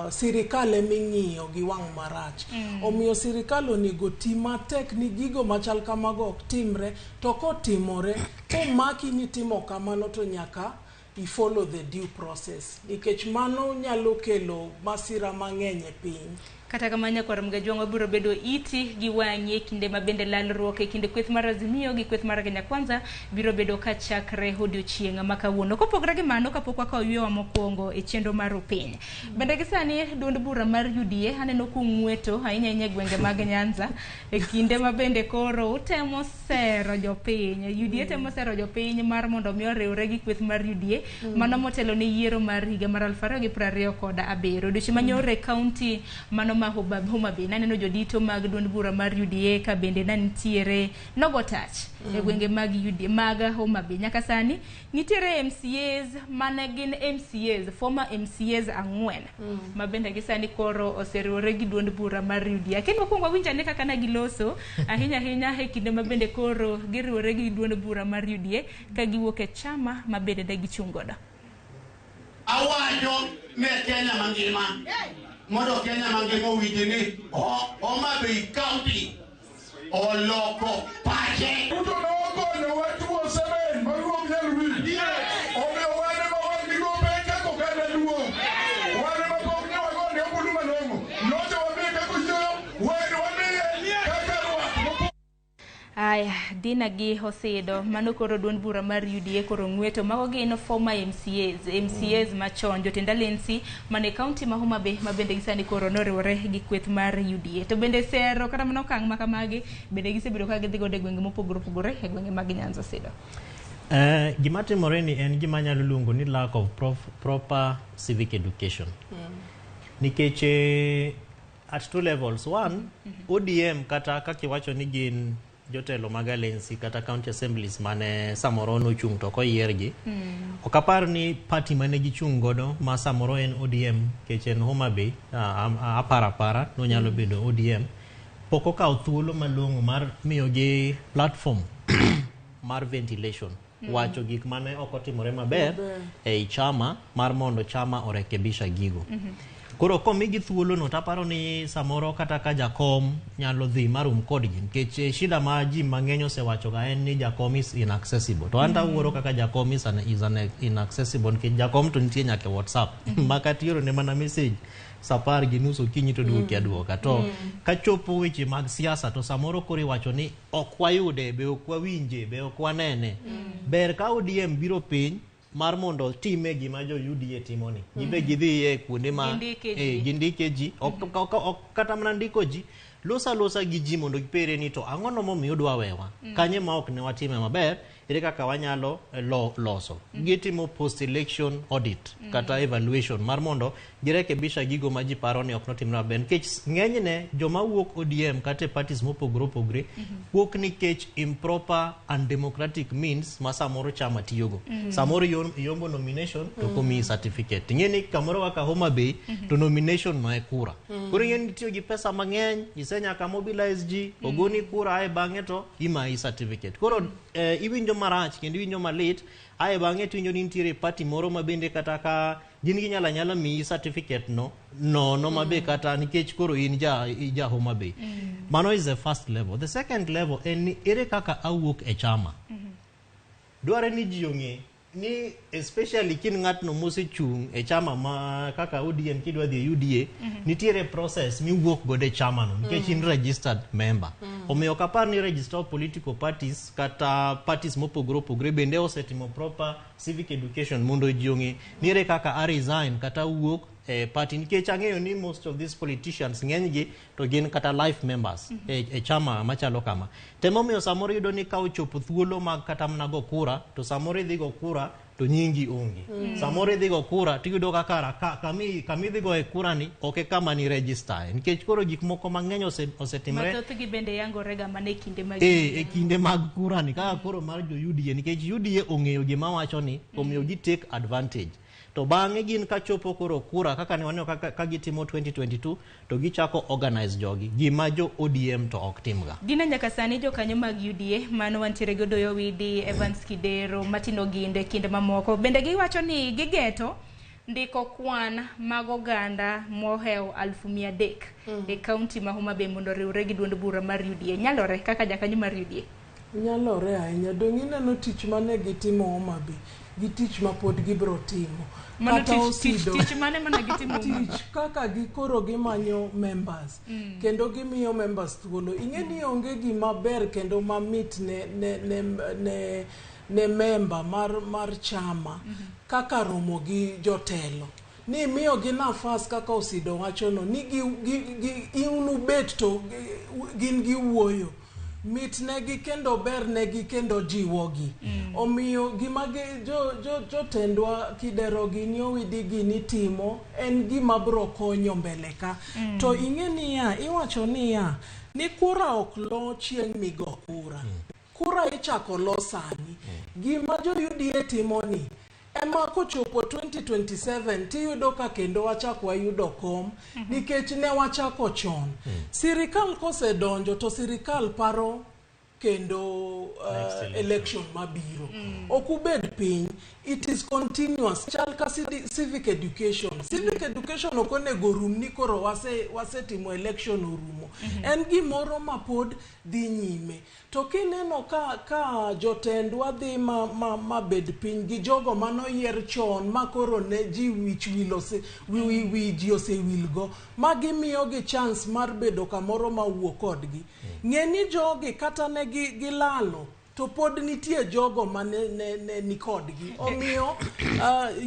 sirikal eming'iyo gi wang' marach. Omiyo sirikal onego ti matek ni gigo machal kamago ok timre, to kotimore komaki ni timo kamano to nyaka I follow the due process. Nikech mano nyalo kelo masira mang'eny e piny. Kata kamanya kwa Ramogi biro bedo iti gi wang'e kinde mabende lalruok e kinde kweth mar Azimio gi kweth mar Kenya Kwanza biro bedo ka chakre odiochieng' ma kawuono. Kopogore gi mano kapok wakawo ywewa mokwongo e chenro mar piny. Bende gisani duond bura mar UDA aneno kung'weto ahinya gwenge mag Nyanza e kinde mabende koro utemo sero jopiny. UDA temo sero jopiny mar mondo mi oriwre gi kweth mar UDA mano motelo ni yiero mar higa mar 2027. Odiochieng' manyore kaunti mano ma Homa Bay naneno jodito mag duond bura mar UDA ka bende nantiere nogo touch e gwenge mag UDA mag Homa Bay. Nyaka sani nitiere MCAs mane gin MCAs former MCAs 4 ma bende gisani koro oseriwore gi duond bura mar UDA. Kendo kuongo winja ne kaka na giloso ahinya e kinde ma bende koro giriwore gi duond bura mar UDA ka giwuok e chama ma bende da gichungodo. Awajo ne Kenya mangima modo Kenya mangima owinjini Homa Bay County oloko pache. Uto na wagono watu wa seven maruo nyalwi. Omiyo wane ma wangigo peka kokana duo. Wane ma pokne wagono yobulu manongo. Noto wameka kujoyo wane kakarwa. Aya, dina gi hosedo mano koro duond bura mar UDA koro ng'weto mago gin former MCAs machon jotenda lensi mane kaunti ma Homa Bay ma bende gisani koro noriwore gi kweth mar UDA. To bende sero kata mano kang' makamagi bende gisebedo ka gidhi gode gwenge mopogore e gwenge mag Nyanza sedo. Gima timore ni en gima nyalo luongo ni lack of proper civic education. Nikech at two levels. One, ODM kata kakiwacho ni gin jotelo mag alensi kata county assemblies mane samoro no chung to koyiergi okapar ni party mane gichung godo ma samoro en ODM kechen Homa Bay para no nyalo bedo ODM poko ka thuolo malongo mar miyo gi platform mar ventilation wacho gik mane okotimore maber e chama mar mondo chama orekebisha gigo. Koro komigi thuolo no taparo ni samoro kata ka jakom nyalo dhi marum kodgi nikech shida ma ji mang'eny osewacho ga en ni jakom is inaccessible. To anda wuoro kaka jakom is inaccessible nikech jakom to nitie nyaka WhatsApp makatioro ne mana message sapar gi nuso kinyi to duoka to kachopo weche mag siasa to samoro kori wacho ni ok wayude be ok wawinje be ok wanene ber ka ODM biro piny mar mondo time gima jo UDA timoni gibe gidhiye kuonde ma gindike ji kata mana ndiko ji losa gi ji mondo gipere ni to ang'ono momiyo dwa wewa kanye ma ok ne watime maber ere kaka wanyalo loso gitimo post election audit kata evaluation mar mondo girekebisha gigo ma ji paro ni ok notimre maber nikech ng'enyne joma wuok ODM kata parties mopogore opogore wuok nikech improper and democratic means ma samoro chama tiyogo samoro yombo nomination to komi certificate ng'eni kamoro kaka Homa Bay to nomination no e kura koro ng'eni tiyo gi pesa mang'eny isenyaka mobilize ji ogoni kura ae bang'e to imayi certificate koro iwinjo marach kendo iwinjo malit ae bang'e to winjo ni nitiere party moro ma bende kata ka gin ginyala miyi certificate no mabe kata nikech koro in ja Homa Bay mano is the first level. The second level en ni ere kaka awuok e chama dware ni ji ong'e ni especially kin ng'atno mosechung' e chama ma kaka ODM kidwa dhi UDA nitiere process miwuok godo e chama no nikech in registered member omiyo kapar ni register political parties kata parties mopogore opogore bende osetimo proper civic education mondo ji ong'e niere kaka a resign kata wuok party nikech ang'eyo ni most of these politicians ng'enygi to gin kata life members e chama machalo kama temomiyo samoro yudo ni ka ochopo thuolo mag kata mna go kura to samoro idhi go kura to nyingi onge samoro idhi go kura tiyudo kaka kami idhi go e kura ni ok kama ni register nikech koro gik moko mang'eny osetimre mathoth gi bende yangorega mana e kinde mag kinde mag kura ni kaka koro mar jo UDA nikech UDA ong'eyo gima wacho ni omiyo gi take advantage to bang'e gin ka chopo koro kura kaka ne waneno ka gitimo 2022 to gichako organize jogi gima jo ODM to ok timga dina nyaka sani jo kanyo mag UDA mano wantiere godo yo Widi Evans Kidero Matino Ginde kinde mamoko bende giwacho ni gigeto ndiko kwan mag oganda mohew 300,000 e county ma Homa Bay mondo riwre gi duond bura mar UDA nyalore kaka jakanyo mar UDA nyalore ahinya dong' ineno tich mane gitimo Homa Bay gi tich ma pod gibro timo kata tich mane mana gitimo tich kaka gikoro gimanyo members kendo gimiyo members thuolo ing'eni onge gima ber kendo mamit ne member mar chama kaka romo gi jotelo ni miyo gi nafas kaka Osido wachono ni inu bet to gin gi wuoyo mitnegi kendo bernegi kendo jiwogi omiyo gima jotendwa Kiderogi ni Owidigi ni timo en gima bro konyo mbele ka to ing'eni iwacho ni kura ok lo chieng' migo kura ichako lo sani gima jo UDA timo ni ema kochopo 2027 tiyudo ka kendo wachako wayudo kom nikech ne wachako chon sirikal kosedonjo to sirikal paro kendo election mabiro okubed piny it is continuous chal ka civic education okonego rum ni koro wasetimo election orumo en gimoro ma pod dhi nyime to kineno ka jotendwa dhi ma bed piny gi jogo manoyier chon ma koro ne ji wiji osewilgo ma gimiyo gi chance mar bedo kamoro ma wuok kodgi ng'eni jogi kata ne gilalo to pod nitie jogo mane ni kodgi omiyo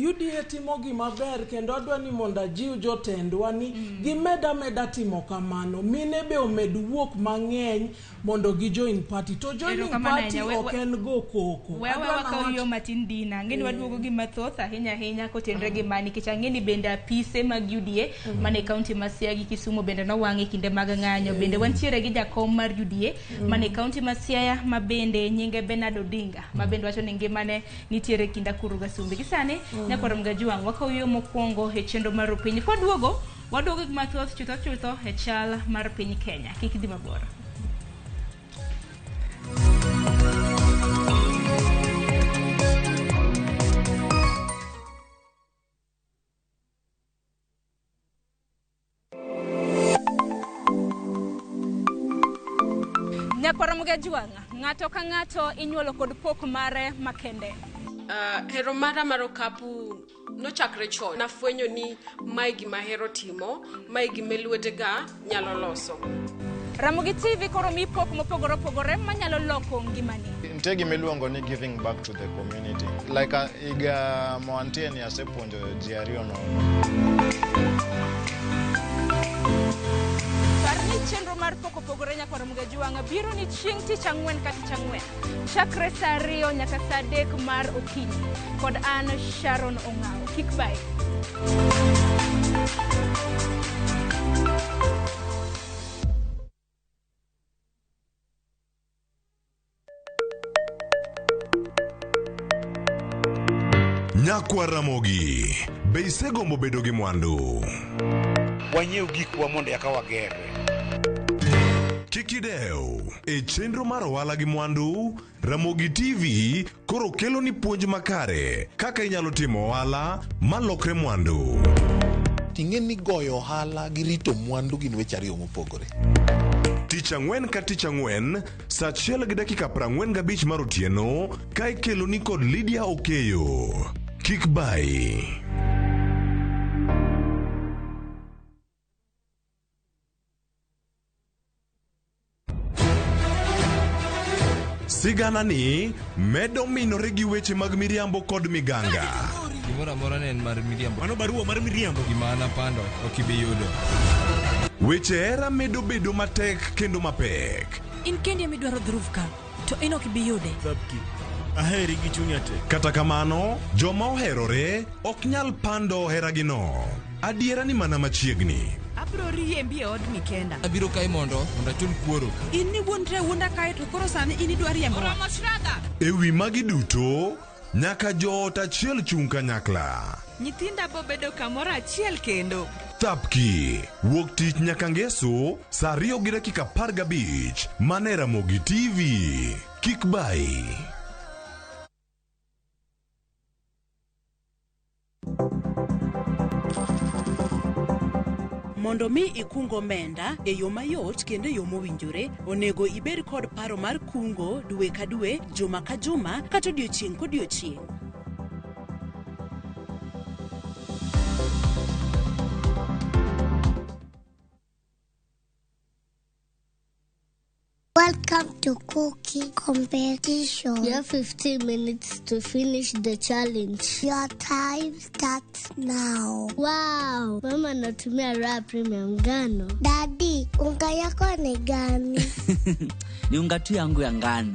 UDA timo gima ber kendo adwa ni mondo ajiw jotendwa ni gimeda timo kamano mine be omed wuok mang'eny mondo gi join party to joining party ok en go koko wewe ka yo matin dina ngeni waduogo gi mathoth ahinya kotenre gi mani kicha ngeni bende apise mag UDA mane county ma Siaya gi Kisumu bende no wang'e kinde mag ng'anyo bende wantiere gi jakom mar UDA mane county ma Siaya ma bende nyinge Bernardo Dinga ma bende wacho ni ngimane nitiere kinda kuruga sumbi gisane nyakoro mgajuang wakawiyo mokwongo e chenro mar piny kwaduogo waduogo gi mathoth chutho e chal mar piny Kenya kik dhi mabor Ramogi ng'ato ka ng'ato inyuolo kod pok mare makende. Hero mara mar okapu nochakre chon. Nafwenyo ni mae gima hero timo, mae gima lwetega nyalo loso. Ramogi TV koro mi pok mopogore opogore manyalo loko ngimani. Nitie gima iluongo ni giving back to the community. Like iga moantie ni asepuonjo ji ariyo no. ni chenro mar poko pogore nyaka Ramogi Juang biro ni chieng' tich ang'wen ka tich ang'wen chakre saa 2 nyaka saa 3 mar okinyi kod an Sharon Ong'ao. Kik bay. Nyakwa Ramogi, be isegombo bedo gi mwandu? Wanyiew gikwa mondo eka wagerre. Kik idew, e chenro mar ohala gi mwandu, Ramogi TV koro kelo ni puonj makare kaka inyalo timo ohala malokre mwandu. Ting'e ni goyo ohala gi rito mwandu gin weche ariyo mopogore. Tich ang'wen ka tich ang'wen, saa 1:45 mar otieno, ka ikelo ni kod Lydia Okeyo. Kik bay. Sigana ni medo minore gi weche mag miriambo kod miganga. Gimora mora ne en mar miriambo. Mano barua mar miriambo. Gimana pando ok ibi yudo. Weche era medo bedo matek kendo mapek. In kendi midwaro dhuruf ka to in ok ibi yude. Sabki. Aheri gi chunya te. Kata kamano, joma oherore ok nyal pando heragino. Adiera ni mana machiegni. Abro riembi e od Mikenda. Abiro kai mondo achul kuoro. In ni wuondre wuonda kae to koro sani in idwa riembo. Ewi magi duto, nyaka joot achiel chung kanyakla. Nyithinda bo bedo kamoro achiel kendo. Thapki, wuok tich nyaka ngeso, saa 2:15 mane Ramogi TV. Kik bay. Mondo mi ikungo omenda e yo mayot kendo e yo mowinjore, onego ibed kod paro mar kungo dwe ka dwe, juma ka juma, kata odiochieng' kodiochieng'. Welcome to cooking competition. You have 15 minutes to finish the challenge. Your time starts now. Wow, mama natumia raha premium ngano. Daddy, unga yako ni gani? Ni unga tu yangu ya ngano.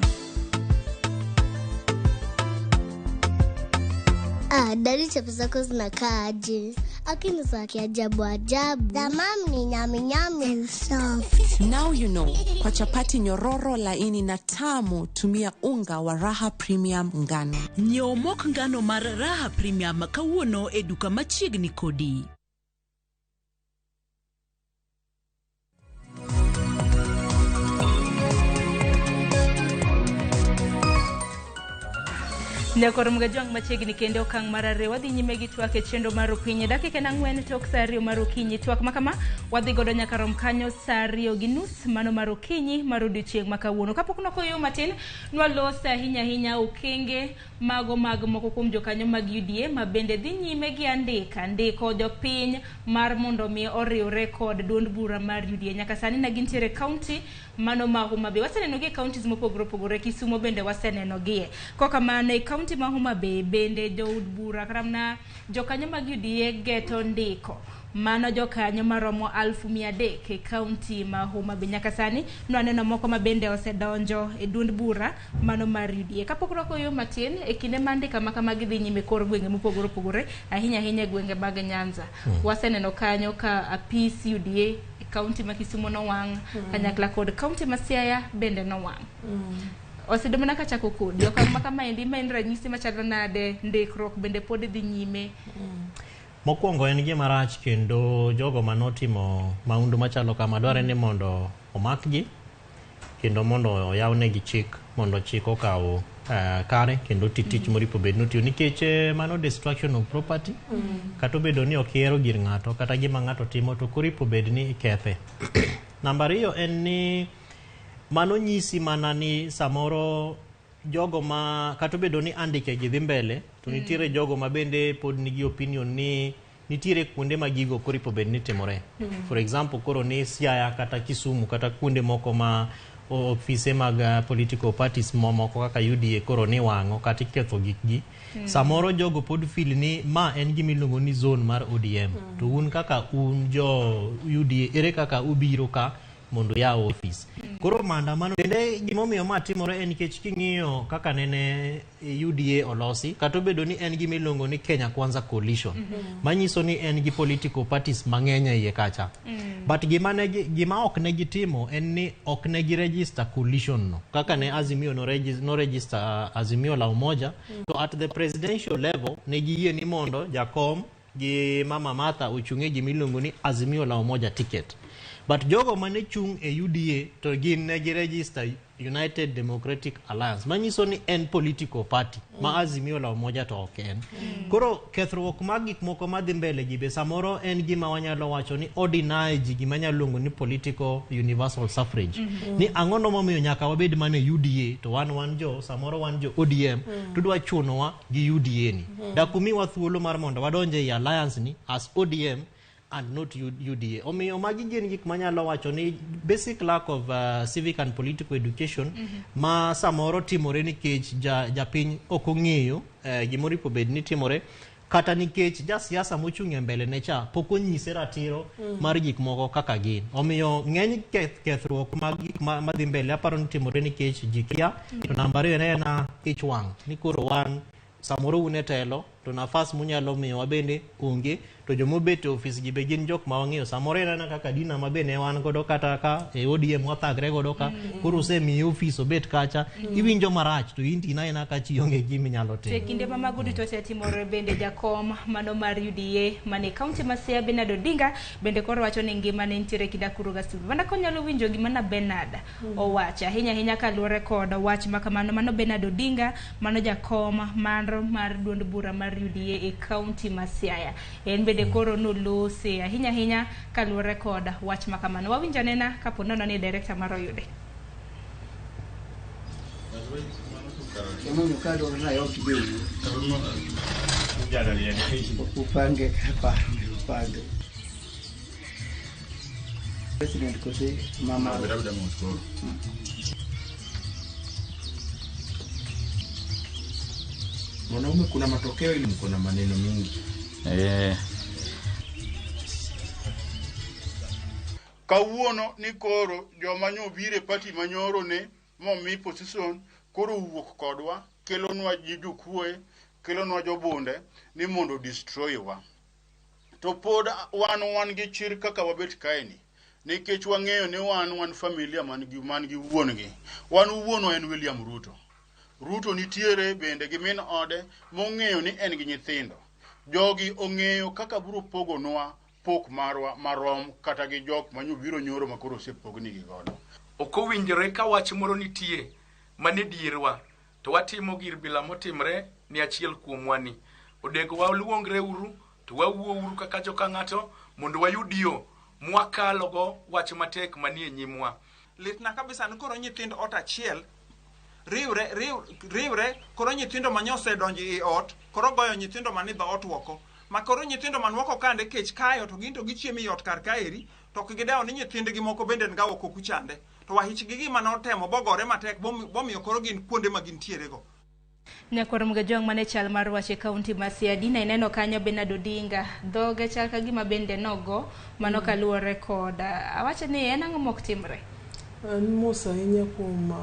Daddy, chapa zako zinakaa aje? Akini za kiajabu ajabu. The mom ni nyami nyami and soft. Now you know. Kwa chapati nyororo laini na tamu, tumia unga wa Raha Premium ngano. Nyiew mok ngano mar Raha Premium kawuono e duka machiegni kodi. Nyako Ramogi Juang machiegni kendo okang' mar 2 wadhi nyime gi twak e chenro mar okinyi dakika 4 tok saa 2 mar okinyi. Twak makama wadhi godo nyaka rom kanyo saa 2:30 mano mar okinyi mar odiochieng' ma kawuono. Kapok nokoyo matin nwalosa ahinya okenge mago mag moko kuom jokanyo mag UDA ma bende dhi nyime gi ndiko jopiny mar mondo mi oriwre kod duond bura mar UDA. Nyaka sani na gintiere kaunti mano ma Homa Bay. Waseneno gi kauntis mopogore opogore, Kisumo bende waseneno gie. Koka mane kaunti ma Homa Bay bende jood bura karamna jokanyo mag UDA geto ndiko mano jokanyo maromo 300,000 e kaunti ma Homa Bay. Nyaka sani nwaneno moko ma bende osedonjo e duond bura mano mar UDA. Kapok rokoyo matin e kinde mandika makama gidhi nyime kor gwenge mopogore opogore ahinya gwenge mag Nyanza. Waseneno kanyo ka apis UDA kaunti ma Kisumo no wang, kanyakla kod kaunti ma Siaya bende no wang. Osedumana ka chako kodi okang' makama endi ma en ranyisi machalo nade ndikruok bende pod dhi nyime. Mokwongo en gima rach kendo jogo manotimo maundu machalo kama dware ni mondo omakgi kendo mondo oyawnegi chik mondo chik okaw kare kendo tich moripo bed notiyo nikech mano destruction of property kata obedo ni okiero gir ng'ato kata gima ng'ato timo to koripo bed ni ikethe. Namba 2 en ni mano nyisi mana ni samoro jogo ma kata obedo ni andike gi dhi mbele to nitiere jogo ma bende pod nigi opinion ni nitiere kuonde ma gigo koripo bed ni timore. For example koro ni Siaya kata Kisumu kata kuonde moko ma ofise mag political parties momoko kaka UDA koro ni wang'o kata iketho gikgi. Samoro jogo pod feel ni ma en gimiluongo ni zone mar ODM. To un kaka un jo UDA ere kaka ubiro ka mondo ya office. Koro maandamano bende gimomiyo ma timore en nikech king'iyo kaka nene UDA olosi kata obedo ni en gimiluongo ni Kenya Kwanza Coalition manyiso ni en gi political parties mang'eny e iye kacha. But gima ok ne gitimo en ni ok ne gi register coalition no kaka ne Azimio no register Azimio la Umoja. So at the presidential level ne giyie ni mondo Jakom gi Mama Martha ochung'e gimiluongo ni Azimio la Umoja ticket. But jogo mane chung e UDA to gin ne gi register United Democratic Alliance manyiso ni en political party ma Azimio la Umoja to ok en. Koro kethruok mag gik moko madhi mbele gi be samoro en gima wanyalo wacho ni ordinary ji gima nyalo luongo ni political universal suffrage. Ni ang'ono momiyo nyaka wabed mane UDA to wan jo samoro wan jo ODM tudwa chunowa gi UDA ni. Dakumiwa thuolo mar mondo wadonje i alliance ni as ODM and not UDA. Omiyo magi gin gik manyalo wacho ni basic lack of civic and political education ma samoro timore nikech japiny ok ong'eyo gimoro ipo bed ni timore kata nikech jasiasa mochung' e mbele ne cha pok onyise ratiro mar gik moko kaka gin. Omiyo ng'eny kethruok mag gik madhi mbele aparo ni timore nikech ji kia. To namba 2 en ich wang' ni koro wan samoro une telo to nafas munyalo miyo wabende onge to jomobet office gi be gin jok ma wang'eyo samoro en kaka dina mabene wan godo kata ka e ODM wathagre godo ka koro osemiyo office obet kacha iwinjo marach to inti na ka chionge gimi nyalo timo. Kinde ma magudu to timore bende Jakom mano mar UDA mane kaunti ma Siaya Bernard Odinga bende koro wacho ni ngima ne nitiere kidakuru ga Silva. Banda konyalo winjo gima na Bernard owacho ahinya kaluwore kod wach makamano mano Bernard Odinga mano Jakom mar duond bura mar UDA e kaunti ma Siaya. En bende koro nolose ahinya kaluwore kod wach makamano. Wawinja nena kapo nono ni director mar oyude. Kama mkado unayo kidogo. Upange hapa upange. President Kose mama labda msko. Mwanaume kuna matokeo ili mko na maneno mingi. Kawuono ni koro joma nyobire party manyoro ne momi position koro wuok kodwa kelonwa jidukue kelonwa jobunde ni mondo destroy wa. To pod wan gi chir kaka wabet kaeni nikech wang'eyo ni wan familia man gi wuongi. Wan wuonwa en William Ruto nitiere bende gi min ode mong'eyo ni en gi nyithindo. Jogi ong'eyo kaka biro pogonwa pok marwa marom kata gi jok manyobiro nyoro makoro osepogni gi godo. Ok owinjore ka wach moro nitie mane dierwa to watimo gir bila motimre ni achiel kuomwa ni. Odego waluongre uru to wawuo uru kaka joka ng'ato mondo wayud yo mwakalogo wach matek manie nyimwa. Litna kabisa ni koro nyithindo ot achiel riwre koro nyithindo manyose donji i ot koro goyo nyithindo mani dho ot woko ma koro nyithindo man woko kande kech kayo to ginto gichiemo i ot kar kaeri to gidewo ni nyithindgi moko bende nga woko kuchande to wahichgi gima notemo bogore matek bomiyo koro gin kuonde ma gintiere go. Nyakwar jong mane chal mar wache kaunti ma Siaya dina ineno kanyo Bernard Odinga dhoge chal ka gima bende nogo mano kaluwore kod awacho ni en ang'o mok timre. Musa inya kuom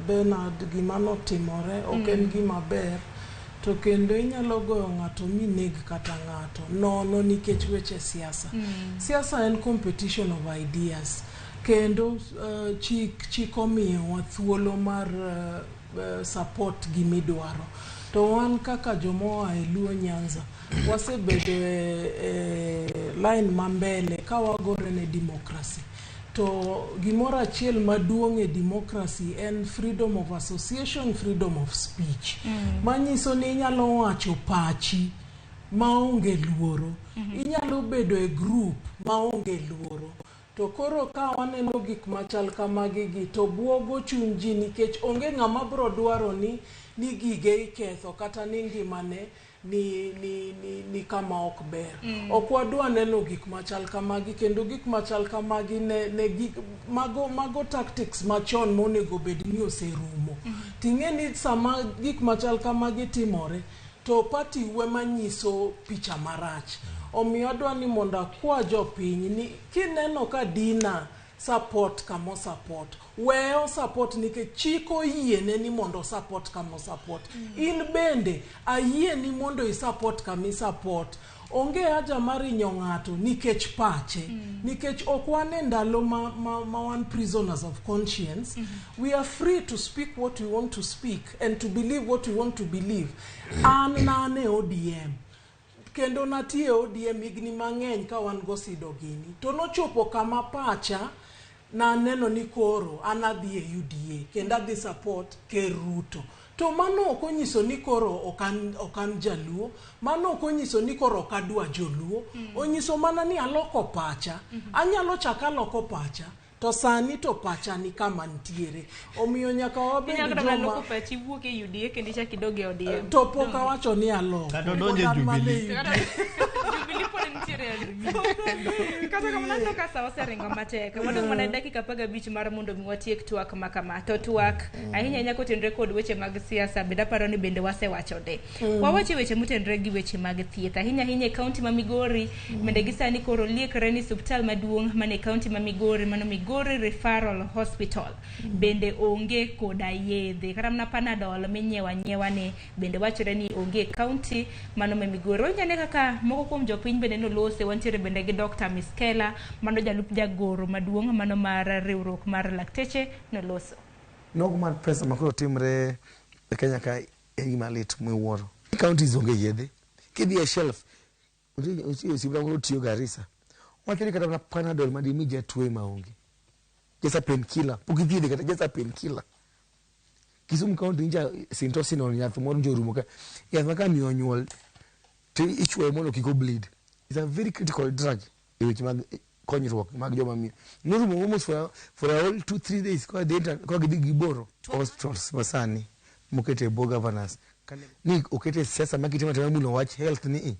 Bernard gima notimore ok en gima ber to kendo inyalo goyo ng'ato mineg kata ng'ato nono nikech weche siasa. Siasa en competition of ideas kendo chik omiyowa thuolo mar support gimidwaro. To wan kaka jomoa e Luo Nyanza wasebedo line mambele ka wagore ne demokrasi. To gimoro achiel maduong' e democracy en freedom of association, freedom of speech. Manyiso ni inyalo wacho pachi maonge luoro. Inyalo bedo e group maonge luoro. To koro ka waneno gik machal kamagi to buogo chuny ji nikech onge ng'ama bro dwaro ni gige iketho kata ni ngimane ni kama ok ber. Ok wadwa neno gik machal kamagi kendo gik machal kamagi ne gik mago tactics machon monego bed ni oserumo. Ting'e ni sama gik machal kamagi timore to party we manyiso picha marach. Omiyo adwa ni mondo akwa jopiny ni kineno ka dina support kamo support. Weo support nikech chiko yiene ni mondo support kamo support. In bende ayie ni mondo I support kami support. Onge haja mari nyong'ato nikech pache. Nikech okwane ndalo ma wan prisoners of conscience. We are free to speak what we want to speak and to believe what we want to believe. An nane ODM. Kendo natie ODM higni mang'eny ka wan gosido gini. To nochopo kama pacha na neno ni koro anadhi e UDA kendo adhi support Ker Ruto. To mano okonyiso ni koro okan jaluo, mano okonyiso ni koro okadwa joluo, onyiso mana ni aloko pacha, anyalo chaka loko pacha. To sani to pacha ni kama ntiere. Omiyo nyaka wabed joma loko pachi wuok e UDA kendo chak idoge ODM. To pok awacho ni aloko. Kata donje Jubilee. Jubilee pod ntiere alumi. Kata kama nato ka sawa seringo matek. Wadong mana dakika 15 mar mondo mi watiek twak makama. To twak ahinya nyako tenre kod weche mag siasa beda paro ni bende wasewacho de. Wawache weche mutenre gi weche mag thieth. Ahinya e kaunti ma Migori bende gisani koro liekre ni suptal maduong' mane kaunti ma Migori mano Migori Referral Hospital bende onge koda yedhe kata mana Panadol minyiewa ne bende wachore ni onge kaunti mano ma Migori. Onyane kaka moko kuom jopiny bende nolose wantiere bende gi Dr. Miskela mano jalup jagoro maduong' mano mar riwruok mar lakteche noloso. Nogo mar pesa makoro timre e Kenya ka gima lit mwuoro. Counties onge yedhe. Kidhi e shelf usibra ngoro tiyo Garissa. Wateri kata na Panadol madimi jatwe maonge. Jesa painkiller. Pukidhi kata jesa painkiller. Kisumu County nja Sintosinol yath moro njorumo ka. Yath maka miyo nyuol to ichwe mono kiko bleed. It's a very critical drug. Which mag konyruok mag joma miyo. Norumo almost for all 2-3 days kwa data kwa giboro hospitals masani mukete bo governors. Ni okete siasa makitima tamulo watch health ni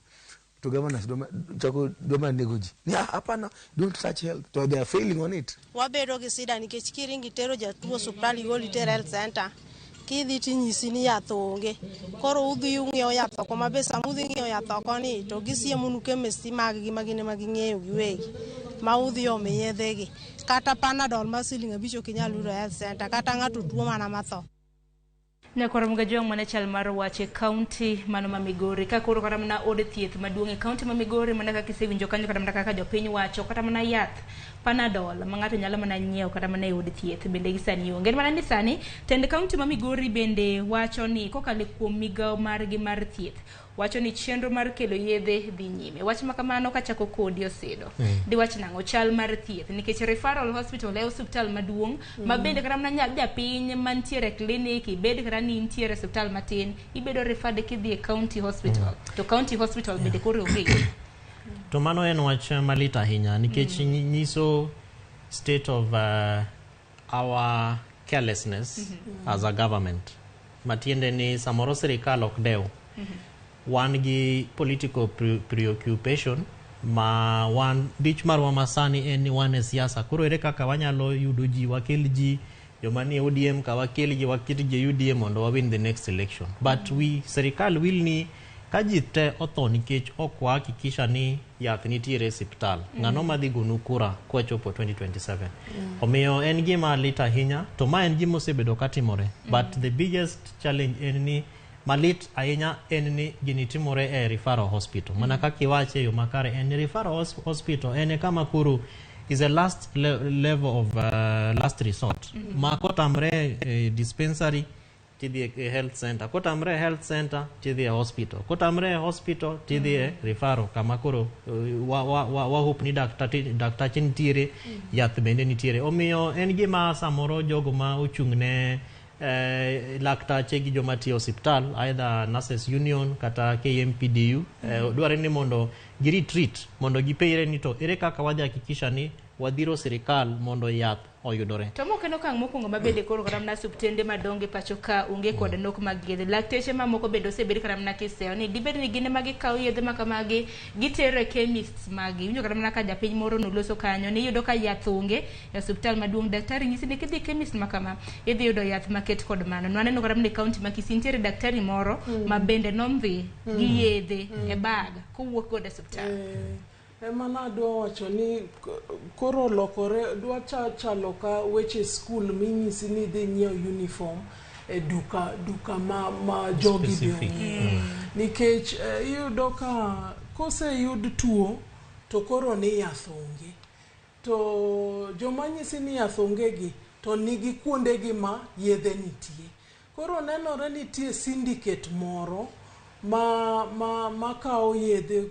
to governors doma negoji. Ni hapana, don't touch health. So they are failing on it. Wabedo gi sida nikech kiringi tero jatuo suptali goli ter health center. Kidhi tinyisi ni yath onge. Koro udhi ung'iewo yath oko mabe samudhi ng'iewo yath oko ni to gisiemonu chemist mag gi magine maging'eyo giwegi. Ma udhi ome yedhegi. Kata Panadol ma siling 5 ok inyal yudo health center kata ng'ato tuo mana matho. Nyakoro mga jong mana chal mar wache county mano ma Migori ka koro kata mana od thieth maduong' e county ma Migori mana kaka isewinjo kanyo kata mana kaka jopiny wacho kata mana yath Panadol ma ng'ato nyalo mana nyiewo kata mana e od thieth bende gisani onge mana ni sani tend county ma Migori bende wacho ni kokalo kuom migawo margi mar thieth wacho ni chenro mar kelo yedhe dhi nyime. Wach makamano kachako kodi osedo. Di wach nango chal mar thieth nikech referral hospital e hospital maduong' ma bende kata mana japiny mantiere clinic ibed kata ni intiere hospital matin ibedo referred kidhi e county hospital. To county hospital bende koro onge. To mano en wach malit ahinya nikech nyiso state of our carelessness as a government. Matiende ni samoro sirikal ok dew. Wan gi political preoccupation ma wan dich marwa masani en ni wan e siasa. Koro ere kaka wanyalo yudo ji wakel ji joma ni ODM ka wakel ji wakiti ji UDM mondo wa win the next election. But we serikal will ni kaji te otho nikech ok wahakikisha ni yath nitiere e osiptal. Ng'ano madhi gonu kura kwa chopo 2027. Omiyo en gima lit ahinya to ma en gima osebedo katimore. But the biggest challenge en ni malit ahinya en ni gini timore e referral hospital. Mana kaka iwache yo makare en referral hospital en kama kuru is a last level of last resort. Ma kotamre dispensary tidhi e health center. Kotamre health center tidhi e hospital. Kotamre hospital tidhi e referral kama kuro wa hope ni daktachi nitiere yath bende nitiere. Omiyo en gima samoro jogo ma ochung'ne laktache gi joma tiyo hospital either nurses union kata KMPDU dware ni mondo gi retreat mondo gipeire ni to ere kaka wadhi hakikisha ni wadhiro sirikal mondo yath oyudore. To moko nokang' mokwongo mabede koro kata mana suptende madonge pacho ka onge kod nok mag yedhe. Lakteche mamoko bende osebed kata mana kiseo ni dibed ni gine ma gikawo yedhe ma kamagi gitero e chemists magi. Winjo kata mana ka japiny moro noloso kanyo ni yudo ka yath onge e osiptal maduong' daktari nyisi ni kidhi chemist ma kama idhi yudo yath maket kod mano. Naneno kata mana e county ma Kisii nitiere daktari moro ma bende nomdhi gi yedhe e bag kowuok kod e osiptal. Emana adwa wacho ni koro lokore dwa chalo ka weche school minyisi ni dhi nyiew uniform e duka ma jogi be nikech iyudo ka kose yud tuo to koro ni yath onge to joma nyisi ni yath onge gi to nigi kuonde gi ma yedhe nitie koro nenore nitie syndicate moro ma kawo yedhe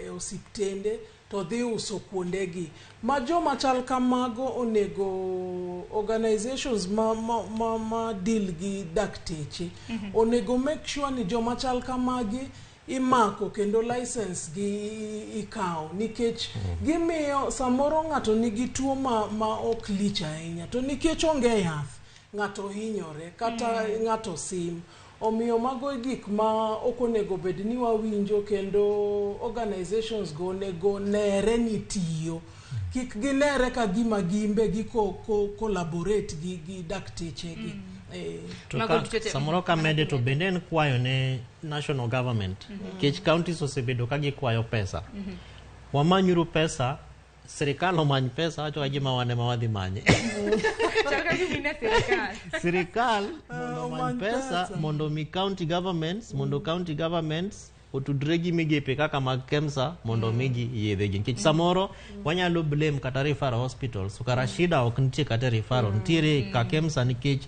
e osiptende to dhi uso kuonde gi ma joma chal kamago onego organizations ma deal gi dakteche onego make sure ni joma chal kamagi imako kendo license gi ikawo nikech gimiyo samoro ng'ato nigi tuo ma ok lich ahinya to nikech onge yath ng'ato hinyore kata ng'ato sim omiyo mago gik ma ok onego bed ni wawinjo kendo organizations go onego nere ni tiyo kik ginere ka gima gimbe gi collaborate gi dakteche gi samoro ka mede to bende en kwayo ne national government kech counties osebedo ka gikwayo pesa wamanyuru pesa serikal omany pesa wacho ka gima wane ma wadhi manye serikal omany pesa mondo mi county governments otudre gi migepe kaka mag KEMSA mondo migi yedhe gi nikech samoro wanyalo blame kata referral hospitals so kara shida ok nitie kata referral nitiere ka KEMSA nikech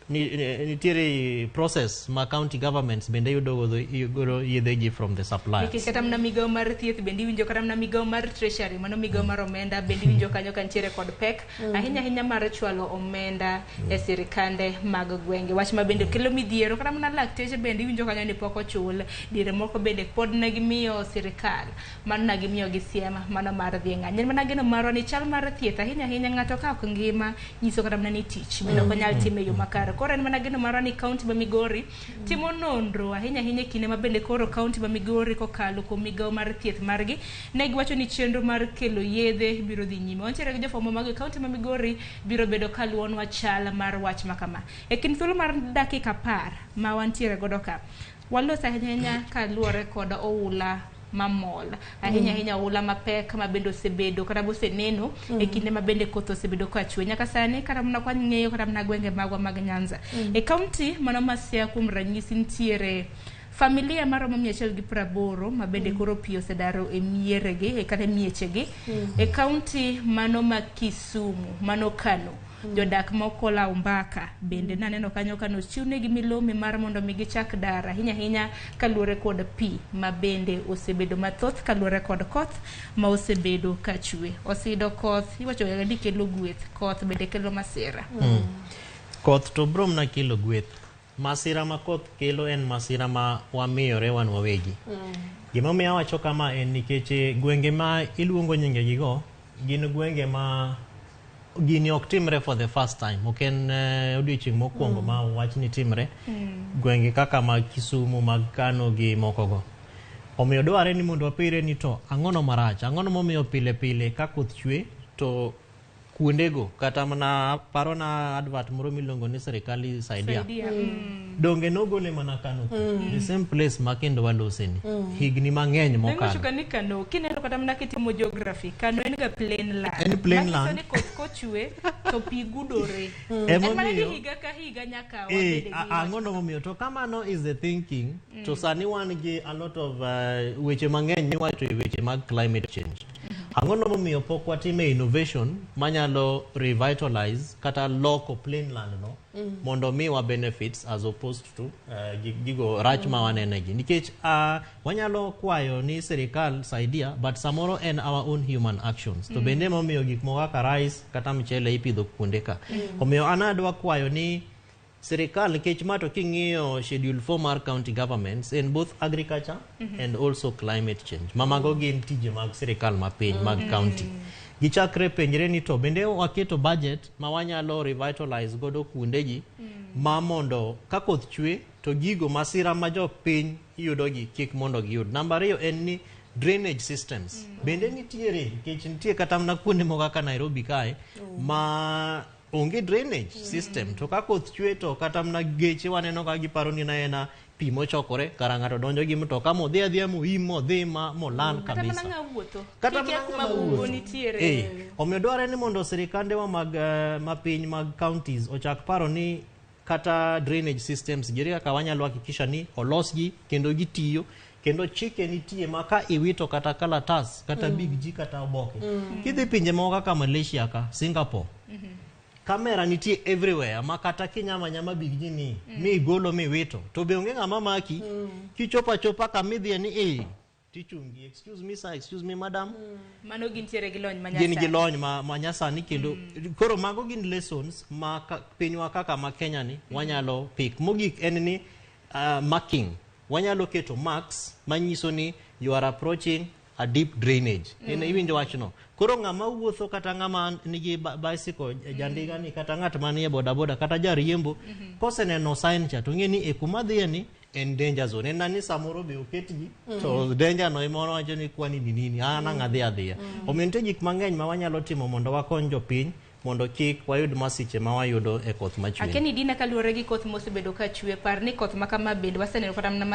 nitiere process ma county governments bende yudo yedhe gi from the suppliers nikech kata mna migao mar thieth bende winjo kata mna migao mar treasury mano migao mar omenda bende winjo kanyo ka nitiere kod pek ahinya mar chwalo omenda e sirikande mag gwenge wach ma bende kelo midhiero kata mna lakteche bende winjo kanyo ni pok ochul dire moko bende pod ne gimiyo sirikal mano na gimiyo gi siema mano mar dhi ng'any mana geno marwa ni chal mar thieth ahinya ng'ato ka ok ngima nyiso kata mna ni tich bende ok nyal time yo makare koro en mana geno marwa ni county ma Migori timo nonro ahinya kinde ma bende koro county ma Migori kokalo kuom migao mar thieth margi ne giwacho ni chenro mar kelo yedhe biro dhi nyime wantiere gi jofwambo mag county ma Migori biro bedo kaluonwa chal mar wach makama e kin thuolo mar dakika 10 ma wantiere godo ka waloso ahinya kaluwore kod oula mamol ahinya ula mapek ma bendo sebedo kata boseneno e kinde ma bende kotho sebedo ka chwe nyaka sani kata mna kwa ng'eyo kata mna gwenge magwa mag Nyanza e county mano masia kuom ranyisi ntiere familia maromo 180 ma bende koro pio sedaro e mieregi e kata miechegi e county mano ma Kisumu mano Kano jodak mokola umbaka bende naneno kanyo kano chiwne gi milome mar mondo mi gichak dara hinya kaluore kod pi ma bende osebedo mathoth kaluore kod koth ma osebedo ka chwe osido koth iwacho ga ni kelo gweth koth bende kelo masira koth to brom na kelo gweth masira ma koth kelo en masira ma wamiyore wan wawegi gima miyo wacho kama en nikech gwenge ma iluongo nyinge gigo gin gwenge ma gini ok timre for the first time oken odiochieng' mokwongo ma wach ni timre gwenge kaka mag Kisumu mag Kano gi mokogo omiyo dware ni mondo wapire ni to ang'ono marach ang'ono momiyo pile ka koth chwe to kuondego kata mana paro na advert moro miluongo ni serikali saidia donge nogole mana Kano the same place ma kendo waloseni higni mang'eny mokalo nengo ni Kano kineno kata mna kitimo geography Kano en ga plain land en plain land kochwe to pi gudore en mana higa ka higa nyaka wabede ang'ono momiyo to kamano is the thinking to sani wan gi a lot of weche mang'eny miwacho e weche mag climate change ang'ono momiyo pok watime innovation manyalo revitalize kata loko plain land no mondo miwa benefits as opposed to gigo rach ma wanenegi nikech wanyalo kwayo ni serikal saidia but samoro en our own human actions to bende momiyo gik moko kaka rice kata mchele ipidho kuonde ka omiyo anadwa kwayo ni serikal nikech mato king'iyo schedule 4 mar county governments in both agriculture and also climate change mamago gin tije mag serikal mapiny mag county gichakre penjre ni to bende waketo budget ma wanyalo revitalize godo kuondegi ma mondo ka koth chwe to gigo masira ma jopiny yudogi kik mondo giyud namba 2 en ni drainage systems bende nitiere nikech nitie kata mna kuonde moko kaka Nairobi kae ma onge drainage system to ka koth chwe to kata mna geche waneno ka giparo ni na ena pi mochokore kara ng'ato donjo gi mtoka modhi adhiya moimo dhi molan kabisa. Kata mana kuma bungo nitiere. Omiyo dwarore ni mondo sirikandewa mag piny mag counties ochak paro ni kata drainage systems giri kaka wanyalo hakikisha ni olosgi kendo gitiyo kendo chike nitie maka iwito kata kalatas kata big G kata oboke. Kidhi pinje moko kaka Malaysia ka Singapore. Kamera nitie everywhere makata kinyama big G ni mi golo mi wito to be onge ng'ama maki kichopa kamidhie ni tichungi excuse me sir, excuse me madam. Mano gintiere gi lony manyasani. Gin gi lony manyasani kendo koro mago gin lessons ma pinywa kaka ma Kenya ni wanyalo pick. Mogik en ni marking. Wanyalo keto marks manyiso ni you are approaching a deep drainage. Iwinjo wachno. Koro ng'ama wuotho kata ng'ama nigi bicycle jandiga ni kata ng'at manie boda kata jariembo koseneno sign cha to ng'e ni kuma dhiye ni en danger zone. En nani samoro be oketgi to danger no imono wacho ni kwani ni nini ngadhi adhiya. Omiyo nitie gik mang'eny ma wanyalo timo mondo wakony jopiny mondo kik wayud masiche ma wayudo e koth machwe. Akeni dina kaluwore gi koth mosebedo ka chwe par ni koth ma kama bende waseneno kata mana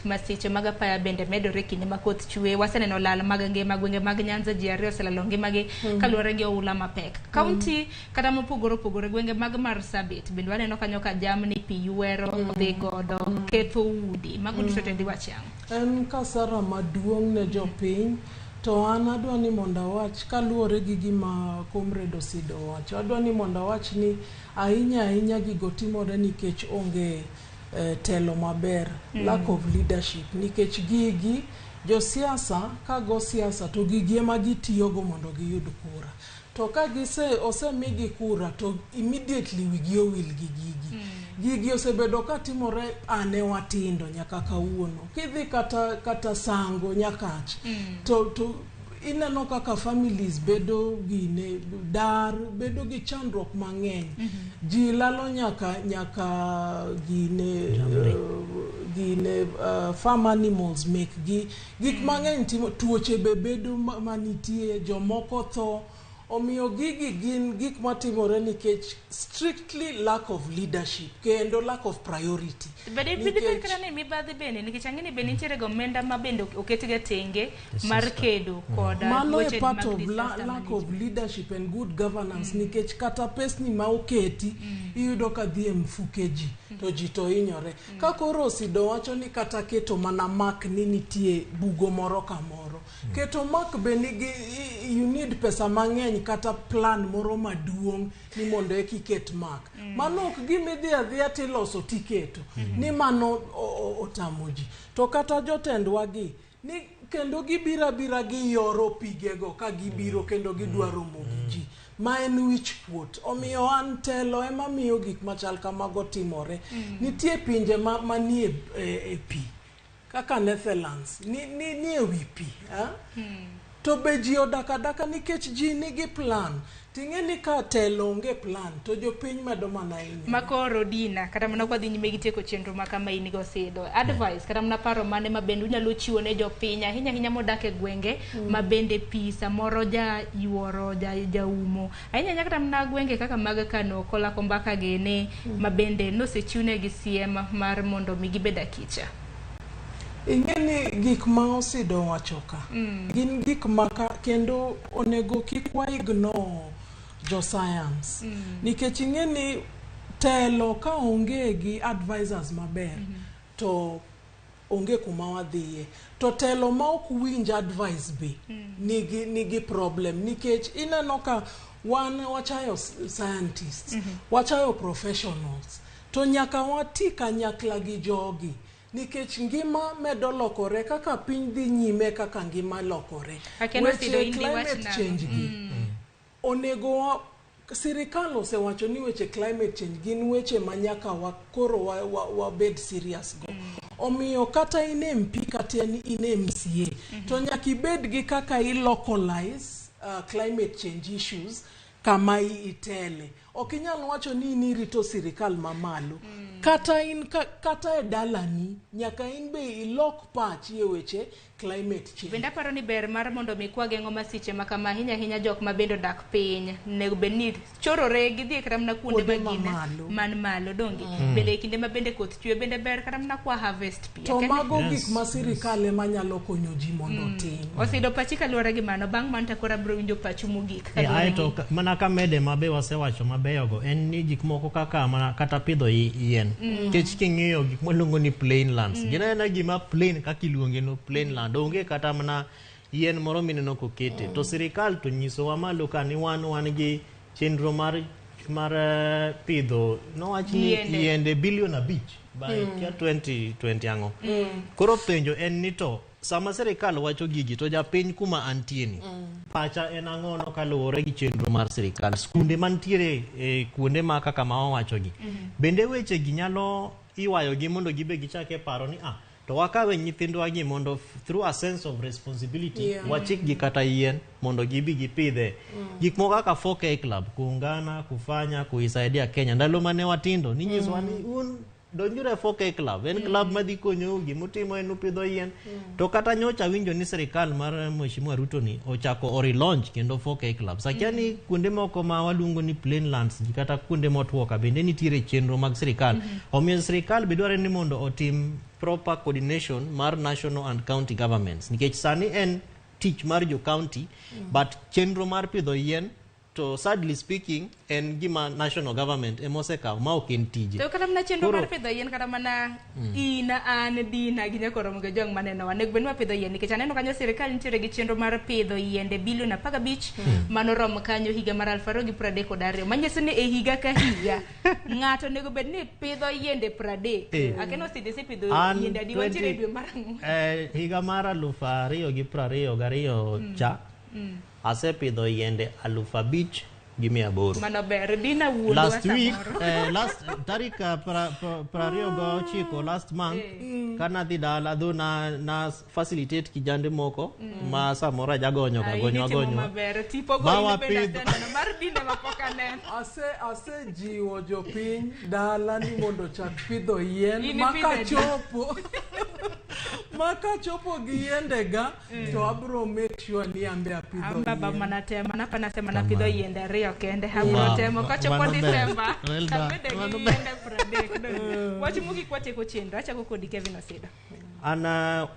masiche mag apaya bende medore kinde ma koth chwe. Waseneno lal mag ngima gwenge mag Nyanza ji ariyo oselalo ngimagi kaluwore gi oula mapek. Kaunti kata mopogore gwenge mag Marsabit bende waneno kanyo ka jamni pi ywero dhi godo ketho udi mago duto tendi wachang. En kasara maduong' ne jopiny. To an adwa ni mondo awach kaluwore gi gima Comrade Osido wacho. Adwa ni mondo awach ni ahinya gigo timore nikech onge telo maber, lack of leadership. Nikech gigi josiasa kago siasa to gigi ema gitiyogo mondo giyud kura. To ka osemigi kura to immediately wigi owil gi gigi. Gigi osebedo ka timore ane watindo nyaka kawuono. Kidhi kata sango nyakach. To ineno kaka families bedo gine dar bedo gi chandruok mang'eny. Ji lalo nyaka gine farm animals make gik mang'eny timo, tuoche be bedo manitie, jomoko tho. Omiyo gigi gin gik matimore nikech strictly lack of leadership kendo lack of priority. Bende bende kana ne mibadhi bende nikech ang'eni bende nitiere gomenda ma bende oketga tenge mar kedo koda mano e part of lack of leadership and good governance nikech kata pesni ma oketi iyudo ka dhi mfukeji to ji to inyore. Ka koro Osido wacho ni kata keto mana mark ni nitie bugo moro kamoro. Keto mark be nigi you need pesa mang'eny kata plan moro maduong' ni mondo ekiket mark. Mano ok gimidhi adhiya tiloso tiketo ni mano otamoji. To kata jotendwa gi ni kendo gibira gi yoro pigego ka gibiro kendo gidwaro mogiji. Ma en wich kuot. Omiyo an telo ema miyo gik machal kamago timore. Nitie pinje manie pi kaka Netherlands ni e wi pi. To be ji odaka nikech ji nigi plan. Ting'eni ka telo onge plan to jopiny medo mana inya. Makoro dina kata mana kwa dhi nyime gi tieko chenro ma kama in go Osido. Advice kata mana paro mane ma bende unyalo chiwo ne jopiny ahinya modak e gwenge ma bende pi samoro yuoro umo. Ahinya kata mana gwenge kaka mag Kano kola kombaka gene ma bende nosechiwne gi siem mar mondo mi gibeda kicha. Ing'eni gik ma Osido wacho ka gin gik maka kendo onego kik waignore jo science nikech ing'eni telo ka onge gi advisors maber to onge kuma wadhiye. To telo ma ok winj advice be nigi problem nikech ineno ka wan wachayo scientists wachayo professionals to nyaka wati kanyakla gi jogi nikech ngima medo lokore kaka piny dhi nyime kaka ngima lokore. Weche climate change gi onego sirikal osewacho ni weche climate change gin weche manyaka koro wabed serious go. Omiyo kata in MP kata in MCA to nyaka ibed gi kaka i localize climate change issues kama itele. ok inyal wacho ni nirito sirikal mamalo. Kata in kata e dalani nyaka in be ilok pachi e weche climate change. Bende aparo ni ber mar mondo mi kwa geng'o masiche ma kama ahinya jok ma bende dak piny nego bedni chorore gidhi kata mana kuonde man malo dongi. Bende kinde ma bende koth chwe bende ber kata mana kwa harvest pia. To mago gik ma sirikal ema nyalo konyo ji mondo otim. Osido pachi kaluwore gi mano bang' man ta kora bro winjo pachu mogik. Aeto mana ka mede mabe wasewacho mabeyogo en ni gik moko kaka mana kata pidho yien. Kech king'iyo gik maluongo ni plain lands. Gina gima plain kaka iluonge no plain land. Onge kata mana yien moro mineno kokete. To sirikal to nyisowa malo ka ni wan gi chenro mar pidho nowach ni yiende bilion 5 by 2020 ang'o. Koro penjo en ni to sama sirikal wacho gigi to japiny kuma antieni pacha en ang'ono kaluwore gi chenro mar sirikal. Skunde mantiere kuonde ma kaka ma wawachogi bende weche gi nyalo iwayogi mondo gibe gichake paro ni to wakawe nyithindwa gi mondo through a sense of responsibility wachik gi kata yien mondo gibi gipidhe gik moko kaka 4K club kuungana kufanya kuisaidia Kenya ndalo mane watindo ninyiswa ni donjure 4K club en club madhi konyo gimutimo en upidho yien to kata nyocha winjo ni sirikal mar Mheshimiwa Ruto ni ochako relaunch kendo 4K club sakiani kuonde moko ma waluongo ni plain lands kata kuonde motwo ka bende nitiere chenro mag sirikal omiyo sirikal bedware ni mondo otim proper coordination mar national and county governments nikech sani en tich mar jo county but chenro mar pidho yien to sadly speaking en gima national government emosekaw ma ok en tije. To kata mana chenro mar pidho yien kata mana ina an dina gi nyakoro mga jong maneno wanego bedwa pidho yien nikech aneno kanyo sirikal nitiere gi chenro mar pidho yiende bilion 15 manorom kanyo higa mar 2032 manyiso ni e higa ka higa ng'ato nego bedni pidho yiende 30 akeno sidisi pidho yiende adi wantiere dwe mar higa mar 2022 cha asepidho yiende 5,800. Mano ber dina wuodo last week last tarik 29 last month kana dhi dala dho na facilitate kijande moko ma samora jagonyo maber tipo go bende mar dine mapokanen ase jiwo jopiny dala ni mondo chak pidho yien maka chopo gi yiende ga to abro make sure ni ambe apidho yien baba manatema napanasema na pidho yiende riyo kende abro temo kachopo December kabede yiende pradek wach mogik wateko chenro achako kodi Kevin Osido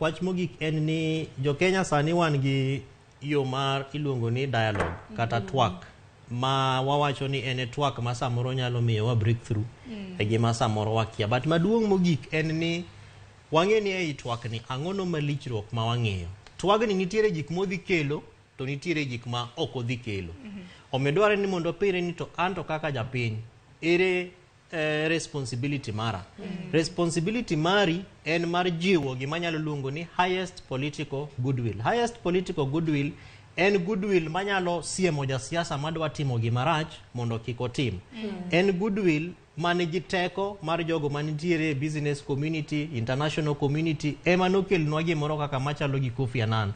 wach mogik en ni jo Kenya sani wan gi yo mar iluongo ni dialogue kata TWAK ma wawacho ni en TWAK ma samoro nyalo miyo wa breakthrough e gima samoro wakia but maduong' mogik en ni wang'e ni ei TWAK ni ang'ono malichruok ma wang'eyo TWAK ni nitiere gik modhi kelo to nitiere gik ma ok odhi kelo omedware ni mondo pire ni to anto kaka japiny ere responsibility mara responsibility mari en mar jiwo gima nyalo luongo ni highest political goodwill en goodwill manyalo siemo jasiasa madwa timo gima rach mondo kik otim en goodwill manigi teko mar jogo manitiere business community international community ema nokelnwa gimoro kaka machalo gi Kofi Annan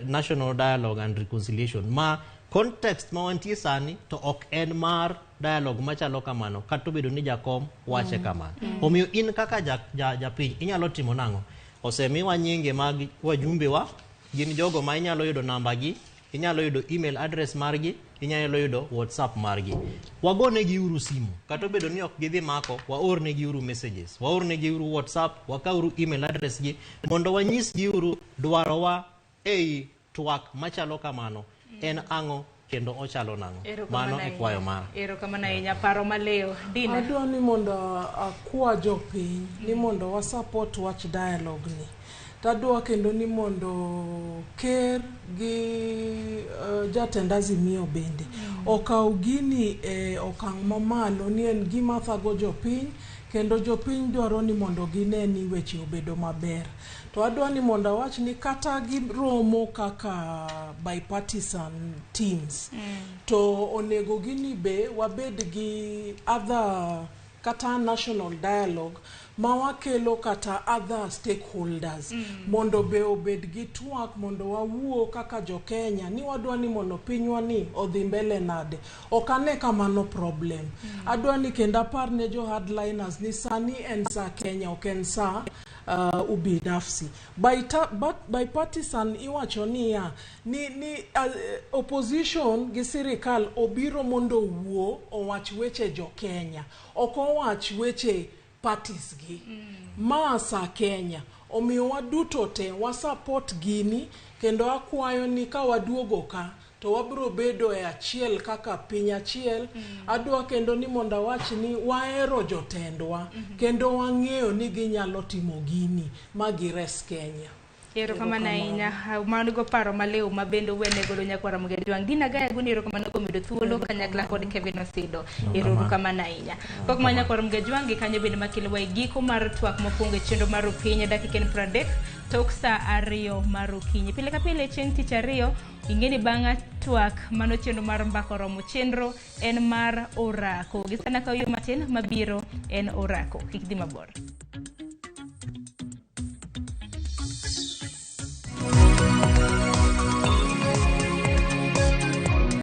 national dialogue and reconciliation ma context ma wantie sani to ok en mar dialogue machalo kamano kata obedo ni jakom wache kamano omiyo in kaka japiny inyalo timo nang'o osemiwa nyinge mag wajumbe wa gin jogo ma inyalo yudo namba gi inyalo yudo email address margi inyalo yudo WhatsApp margi wagone gi uru simu kata obedo ni ok gidhi mako waorne gi uru messages waorne gi uru WhatsApp wakauru email address gi mondo wanyis gi uru dwarowa ei TWAK machalo kamano en ang'o kendo ochalo nang'o mano e kwayo mara erokamano ahinya paro maleo Dina adwa ni mondo akwa jopiny ni mondo wa support wach dialogue ni tadwa kendo ni mondo ker gi jatend Azimio bende okaw gini okang' mamalo ni en gima thago jopiny kendo jopiny dwaro ni mondo gine ni weche obedo maber to adwa ni mondo awach ni kata giromo kaka bipartisan teams to onego gini be wabed gi other kata national dialogue ma wakelo kata other stakeholders mondo be obed gi twak mondo wawuo kaka jo Kenya ni wadwa ni mondo pinywa ni odhi mbele nade. Okane kamano problem. Adwa ni kenda par ne jo hardliners ni sani en sa Kenya oken sa ubinafsi. Bipartisan iwacho niya ni opposition gi sirikal obiro mondo wuo owach weche jo Kenya. Ok owach weche parties gi. Ma sa Kenya. Omiyo waduto te wa support gini kendo akwayo ni ka waduogo ka to wabro bedo e achiel kaka piny achiel. Adwa kendo ni monda wach ni waero jotendwa kendo wang'eyo ni ginyalo timo gini ma gires Kenya. Erokamano ahinya. Mano go paro maleo mabendo wene godo nyakwa Ramogi Jwang. Dina Gaya guni erokamano kuom yudo thuolo kanyakla kod Kevin Osido. Erokamano ahinya. Pok ma nyakwa Ramogi Jwang gi kanyo bende makelo wa giko mar twak mokwongo e chenro mar okinyi dakika 30 tok sa 2 mar okinyi. Pile ka pile chieng' tich ariyo ingeni bang'a twak mano chenro mar mbako romo chenro en mar orako. Gisana ka yo matin mabiro en orako. Kik dhi mabor.